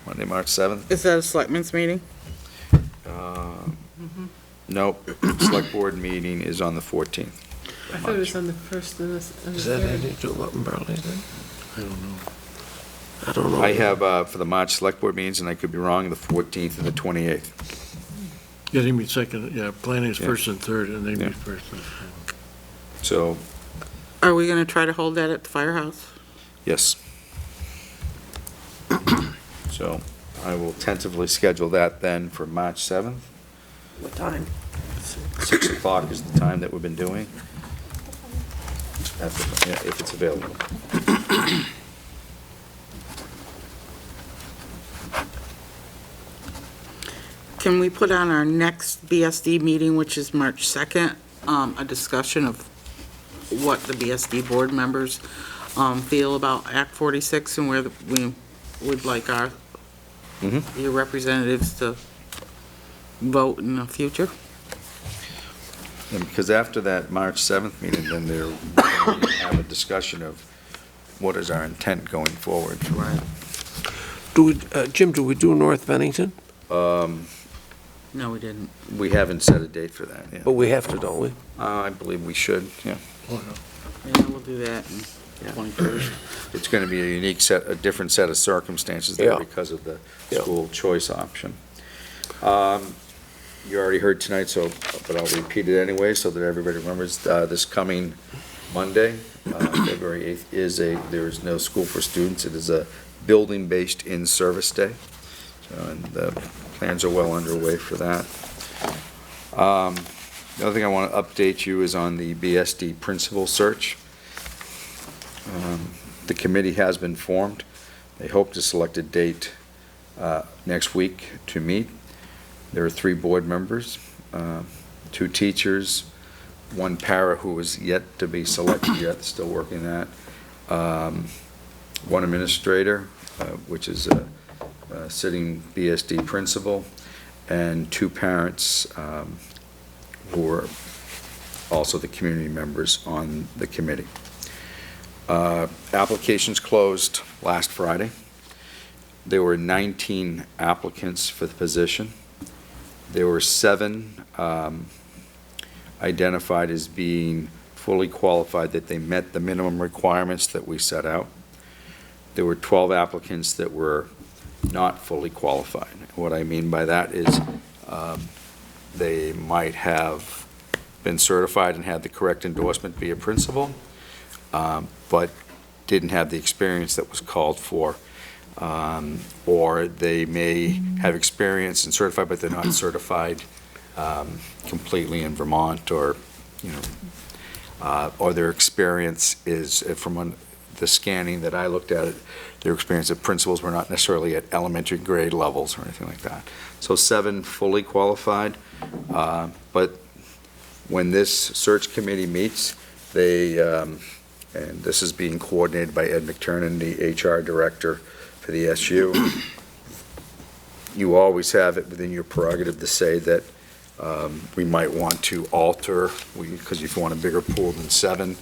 Monday, March 7th. Is that a selectmen's meeting? Nope, select board meeting is on the 14th. I thought it was on the 1st and the Is that 3rd. added to Lutton Burley then? I don't know. I don't know. I have, for the March Select Board meetings, and I could be wrong, the 14th and the 28th. Yeah, they meet second, yeah, planning is Yeah. first and third, and they Yeah. meet first and So, Are we gonna try to hold that at the firehouse? yes. So I will tentatively schedule that then for March 7th. What time? 6 o'clock is the time that we've been doing. Yeah, if it's available. Can we put on our next BSD meeting, which is March 2nd, a discussion of what the BSD board members feel about Act 46 and where we would like our, your representatives to vote in the future? And because after that March 7th meeting, then there, we're going to have a discussion of what is our intent going forward. Right. Jim, do we do North Bennington? No, we didn't. We haven't set a date for that, yeah. But we have to, don't we? I believe we should, yeah. Yeah, we'll do that in 21st. It's going to be a unique set, a different set of circumstances there Yeah. because of the Yeah. school choice option. You already heard tonight, so, but I'll repeat it anyway, so that everybody remembers, this coming Monday, February 8th, there is no school for students. It is a building-based in-service day. So, and the plans are well underway for that. The other thing I want to update you is on the BSD principal search. The committee has been formed. They hope to select a date next week to meet. There are 3 board members, 2 teachers, 1 para who is yet to be selected yet, still working that, 1 administrator, which is a sitting BSD principal, and 2 parents who are also the community members on the committee. Applications closed last Friday. There were 19 applicants for the position. There were 7 identified as being fully qualified, that they met the minimum requirements that we set out. There were 12 applicants that were not fully qualified. What I mean by that is they might have been certified and had the correct endorsement via principal, but didn't have the experience that was called for. Or they may have experience and certified, but they're not certified completely in Vermont, or, or their experience is from the scanning that I looked at, their experience of principals were not necessarily at elementary grade levels or anything like that. So 7 fully qualified, but when this search committee meets, they, and this is being coordinated by Ed McTurnan, the HR director for the SU, you always have it within your prerogative to say that we might want to alter, because if you want a bigger pool than 7,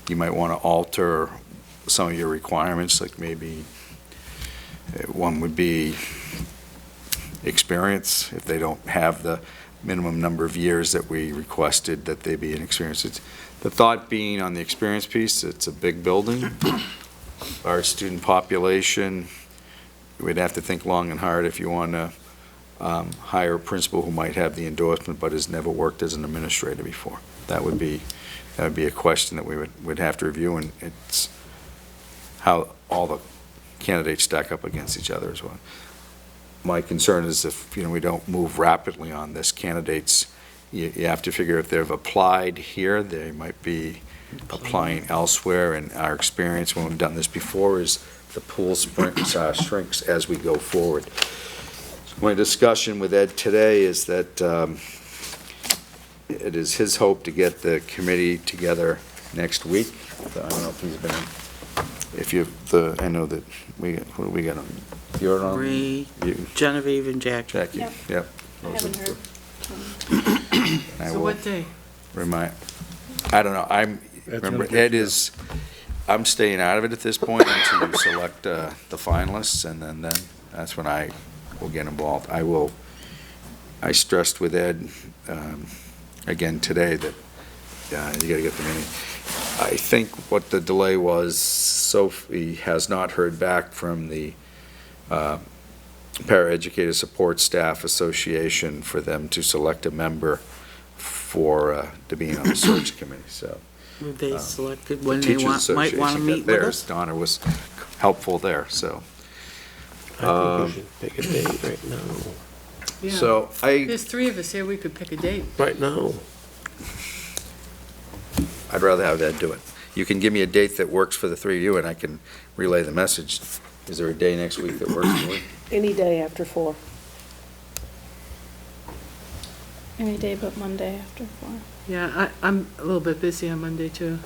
you might want to alter some of your requirements, like maybe one would be experience. If they don't have the minimum number of years that we requested, that they be inexperienced. The thought being on the experience piece, it's a big building. Our student population, we'd have to think long and hard if you want to hire a principal who might have the endorsement but has never worked as an administrator before. That would be a question that we would have to review, and it's how all the candidates stack up against each other as well. My concern is if, we don't move rapidly on this, candidates, you have to figure if they've applied here, they might be applying elsewhere, and our experience when we've done this before is the pool shrinks as we go forward. So my discussion with Ed today is that it is his hope to get the committee together next week. I don't know if he's been, I know that we got on, you're on? Marie, Genevieve, and Jackie. Jackie, Yep. yep. I haven't heard. I So will what day? I don't know, remember, Ed is, I'm staying out of it at this point until you select the finalists, and then that's when I will get involved. I stressed with Ed, again today, that you gotta get them in. I think what the delay was, Sophie has not heard back from the Paraeducator Support Staff Association for them to select a member to be on the search committee, so. They selected when they Teachers might want to Association meet got with theirs. us. Donna was helpful there, so. I think we should pick a date right now. Yeah. So There's 3 of us here, we could pick a date. Right now. I'd rather have Ed do it. You can give me a date that works for the three of you, and I can relay the message. Is there a day next week that works for you? Any day after 4. Any day but Monday after 4. Yeah, I'm a little bit busy on Monday, too.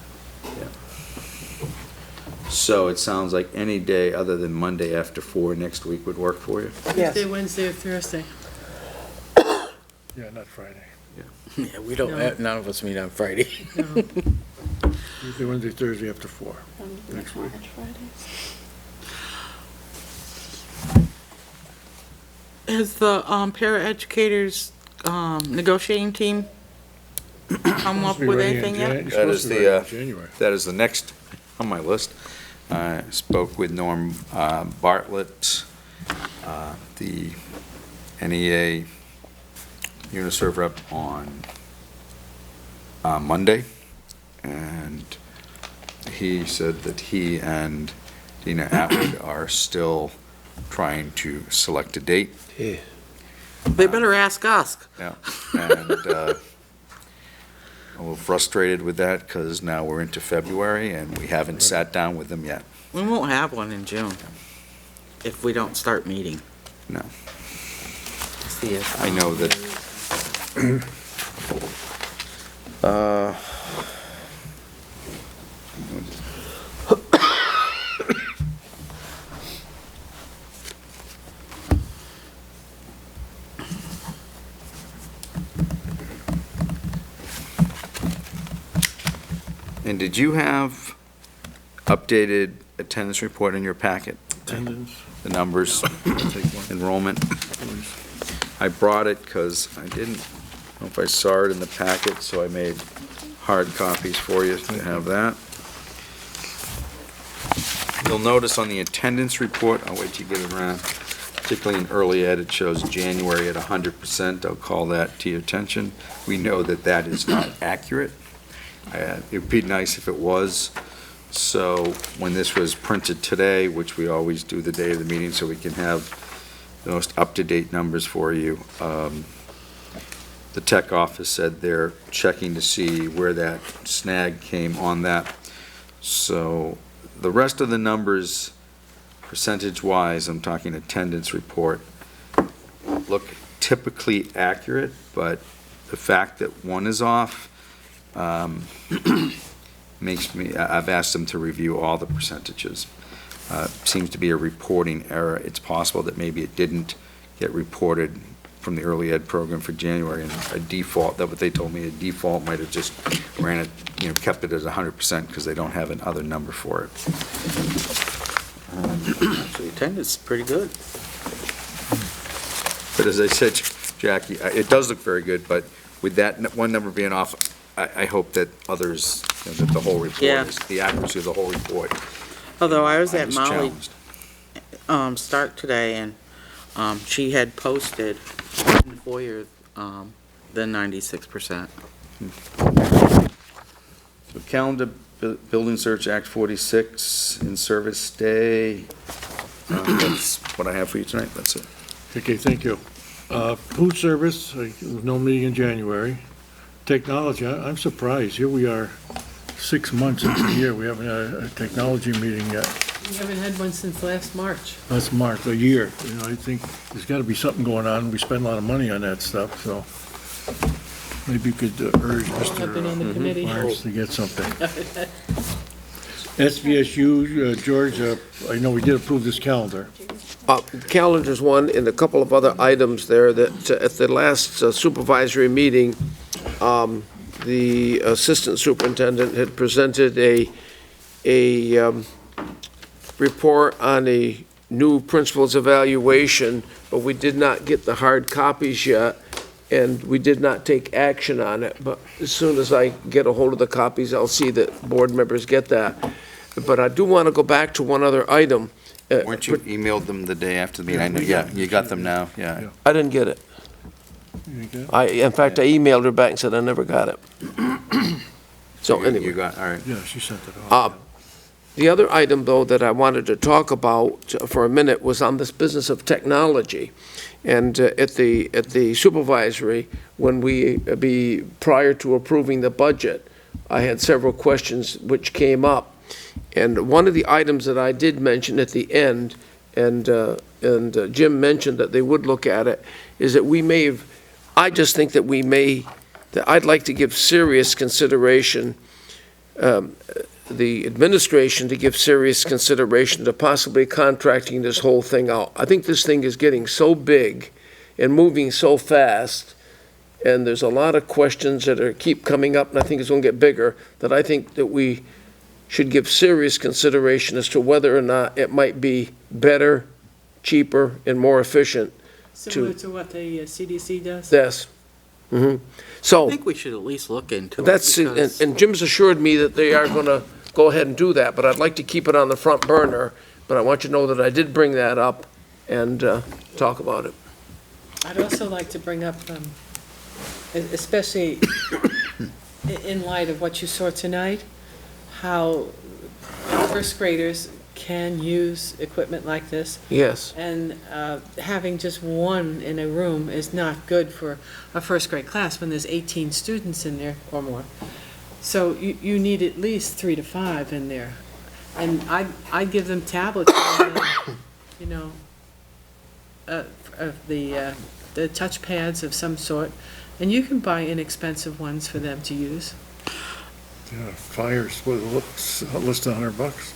So it sounds like any day other than Monday after 4 next week would work for you? Yes. Tuesday, Wednesday, or Thursday. Yeah, not Friday. Yeah, we don't, No. none of us meet on Friday. No. Tuesday, Wednesday, Thursday after 4. Next week. Fridays. Has the paraeducators negotiating team come up with anything yet? That is that is the next on my list. I spoke with Norm Bartlett, the NEA Uniserv rep on Monday, and he said that he and Dina Atwood are still trying to select a date. Yeah. They better ask us. Yeah, and a little frustrated with that because now we're into February and we haven't sat down with them yet. We won't have one in June if we don't start meeting. No. See if, I know that. And did you have updated attendance report in your packet? Attendance. The numbers, enrollment? I brought it because I didn't know if I saw it in the packet, so I made hard copies for you to have that. You'll notice on the attendance report, I'll wait till you get it around, particularly in early ed, it shows January at 100%. I'll call that to your attention. We know that that is not accurate. It would be nice if it was. So when this was printed today, which we always do the day of the meeting so we can have the most up-to-date numbers for you, the tech office said they're checking to see where that snag came on that. So the rest of the numbers, percentage-wise, I'm talking attendance report, look typically accurate, but the fact that one is off makes me, I've asked them to review all the percentages. Seems to be a reporting error. It's possible that maybe it didn't get reported from the early ed program for January, and a default, that's what they told me, a default might have just ran it, kept it as 100% because they don't have another number for it. actually, attendance is pretty good. But as I said, Jackie, it does look very good, but with that one number being off, I hope that others, that the whole report Yeah. is, the accuracy of the whole report. Although I was at is Molly challenged. Stark today, and she had posted in the foyer the 96%. So calendar, Building Search Act 46, in-service day. That's what I have for you tonight, that's it. Okay, thank you. Food service, no meeting in January. Technology, I'm surprised. Here we are, 6 months into the year, we haven't had a technology meeting yet. We haven't had one since last March. That's March, a year. I think there's got to be something going on. We spend a lot of money on that stuff, so maybe you could urge I've been on the committee. Mr. Marks to get something. SVSU, George, I know we did approve this calendar. Calendar's one, and a couple of other items there that at the last supervisory meeting, the assistant superintendent had presented a report on a new principals evaluation, but we did not get the hard copies yet. and we did not take action on it, but as soon as I get a hold of the copies, I'll see that board members get that. But I do want to go back to one other item. Weren't you emailed them the day after the meeting? I know, yeah, you got them now, yeah. I didn't get it. In fact, I emailed her back and said I never got it. So You anyway. got, all right. Yeah, she sent it off. The other item, though, that I wanted to talk about for a minute was on this business of technology. And at the supervisory, when prior to approving the budget, I had several questions which came up. And one of the items that I did mention at the end, and Jim mentioned that they would look at it, is that I just think that that I'd like to give serious consideration, the administration to give serious consideration to possibly contracting this whole thing out. I think this thing is getting so big and moving so fast, and there's a lot of questions that keep coming up, and I think it's going to get bigger, that I think that we should give serious consideration as to whether or not it might be better, cheaper, and more efficient. Similar to what the CDC does? Yes. I So, think we should at least look into it. that's, because- and Jim's assured me that they are going to go ahead and do that, but I'd like to keep it on the front burner. But I want you to know that I did bring that up and talk about it. I'd also like to bring up, especially in light of what you saw tonight, how first graders can use equipment like this. Yes. And having just one in a room is not good for a first grade class when there's 18 students in there or more. So you need at least 3 to 5 in there. And I'd give them tablets, the touch pads of some sort. And you can buy inexpensive ones for them to use. Yeah, fires, less than $100.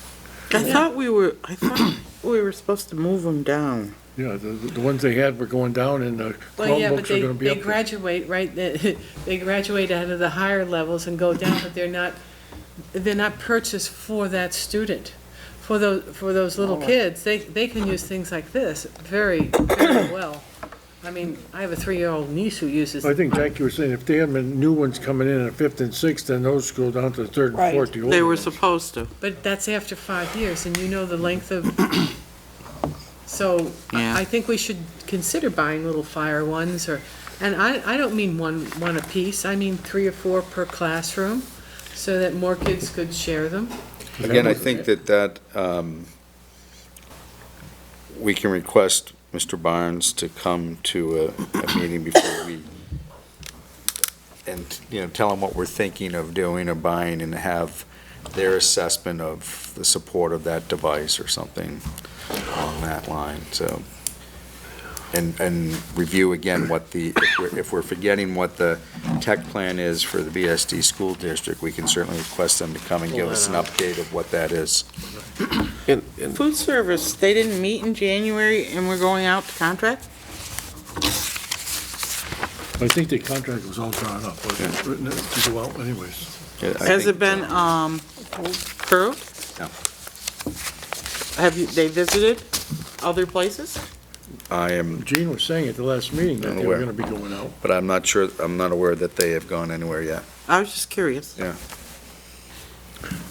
I thought we were supposed to move them down. Yeah, the ones they had were going down, and the Well, yeah, but Chromebooks are gonna be they up there. graduate, right, they graduate out of the higher levels and go down, but they're not purchased for that student. For those little kids, they can use things like this very, very well. I mean, I have a 3-year-old niece who uses. I think Jackie was saying if they have new ones coming in at 5th and 6th, then those go down to the 3rd and 4th. the older They were ones. supposed to. But that's after 5 years, and you know the length of, so Yeah. I think we should consider buying little fire ones, and I don't mean one apiece, I mean 3 or 4 per classroom, so that more kids could share them. Again, I think that we can request Mr. Barnes to come to a meeting before we, and, tell him what we're thinking of doing or buying, and have their assessment of the support of that device or something along that line, so. And review again if we're forgetting what the tech plan is for the BSD school district, we can certainly request them to come and give us an update of what that is. Food service, they didn't meet in January and we're going out to contract? I think the contract was all drawn up, but it's written to go out anyways. Has it been, approved? No. They visited other places? I am, Gene was saying at the last meeting that they were Unaware. gonna be going out. but I'm not sure, I'm not aware that they have gone anywhere yet. I was just curious. Yeah.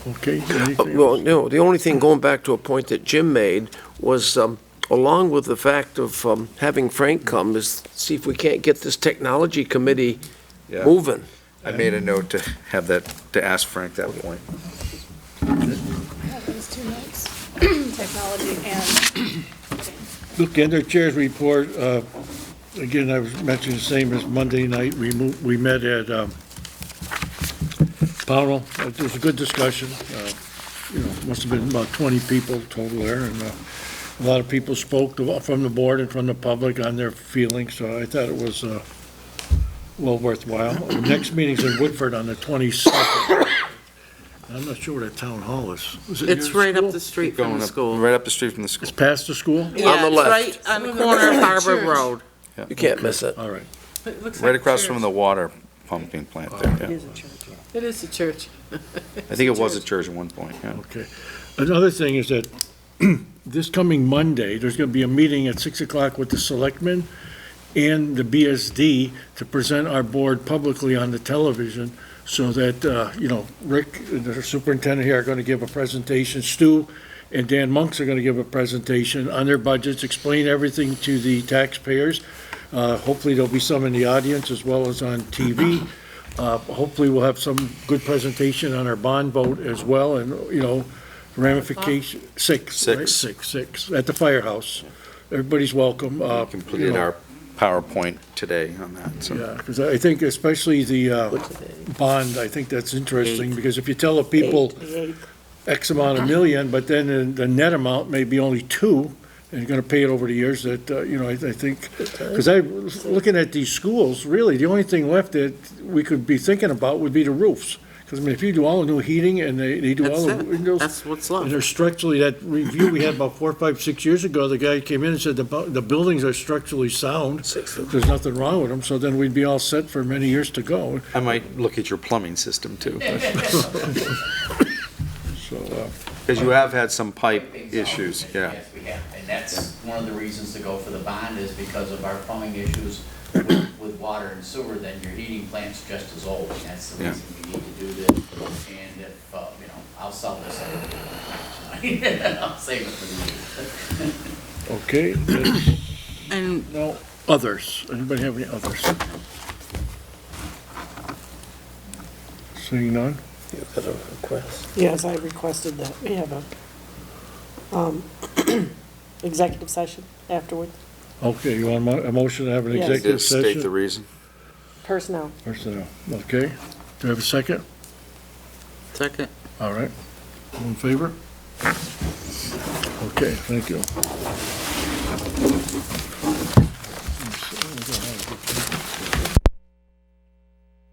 Okay, anything Well, else? no, the only thing, going back to a point that Jim made, was along with the fact of having Frank come, is see if we can't get this technology committee Yeah. moving. I made a note to have that, to ask Frank that point. I have those 2 notes, technology and. Look, under Chair's report, again, I was mentioning the same as Monday night, we met at Pownell. It was a good discussion. Must have been about 20 people total there, and a lot of people spoke from the board and from the public on their feelings, so I thought it was well worthwhile. The next meeting's in Woodford on the 22nd. I'm not sure where the town hall is. Is it near It's right school? up the street from Going the up- school. Right up the street from the school. It's past the school? Yeah, the it's left. right on the corner of Harbor Road. You can't miss it. All right. It looks Right like a across church. from the water pumping plant there, yeah. It is a church. I think it was a church at one point, yeah. Okay. Another thing is that this coming Monday, there's going to be a meeting at 6 o'clock with the selectmen, and the BSD to present our board publicly on the television so that, you know, Rick, the superintendent here, are going to give a presentation. Stu and Dan Monks are going to give a presentation on their budgets, explain everything to the taxpayers. Hopefully, there'll be some in the audience as well as on TV. Hopefully, we'll have some good presentation on our bond vote as well, and, you know, ramification, six, right? Six, at the firehouse. Everybody's welcome. We You completed know, our PowerPoint today on that, so. Yeah, because I think especially the bond, I think that's interesting, because if you tell the people X amount of million, but then the net amount may be only 2, and you're gonna pay it over the years, that, you know, I think, because looking at these schools, really, the only thing left that we could be thinking about would be the roofs. Because, I mean, if you do all the new heating and they do all the That's it. windows. That's what's And left. they're structurally, that review we had about 4, 5, 6 years ago, the guy came in and said the buildings are structurally sound. There's nothing wrong with them, so then we'd be all set for many years to go. I might look at your plumbing system too, So, because you have had some pipe issues, yeah. Yes, we have, and that's one of the reasons to go for the bond is because of our plumbing issues with water and sewer, then your heating plant's just as old, and that's the Yeah. reason we need to do this. And if, you know, I'll sell this. I'll save it for the okay, And no, others. Anybody have any others? Seeing none? You've got a request. Yes, I requested that we have a executive session afterwards, Okay, you want a motion to have an Yes. executive Just state the session? reason. personnel. Personnel, okay. Do I have a second? second. All right. All in favor? Okay, thank you.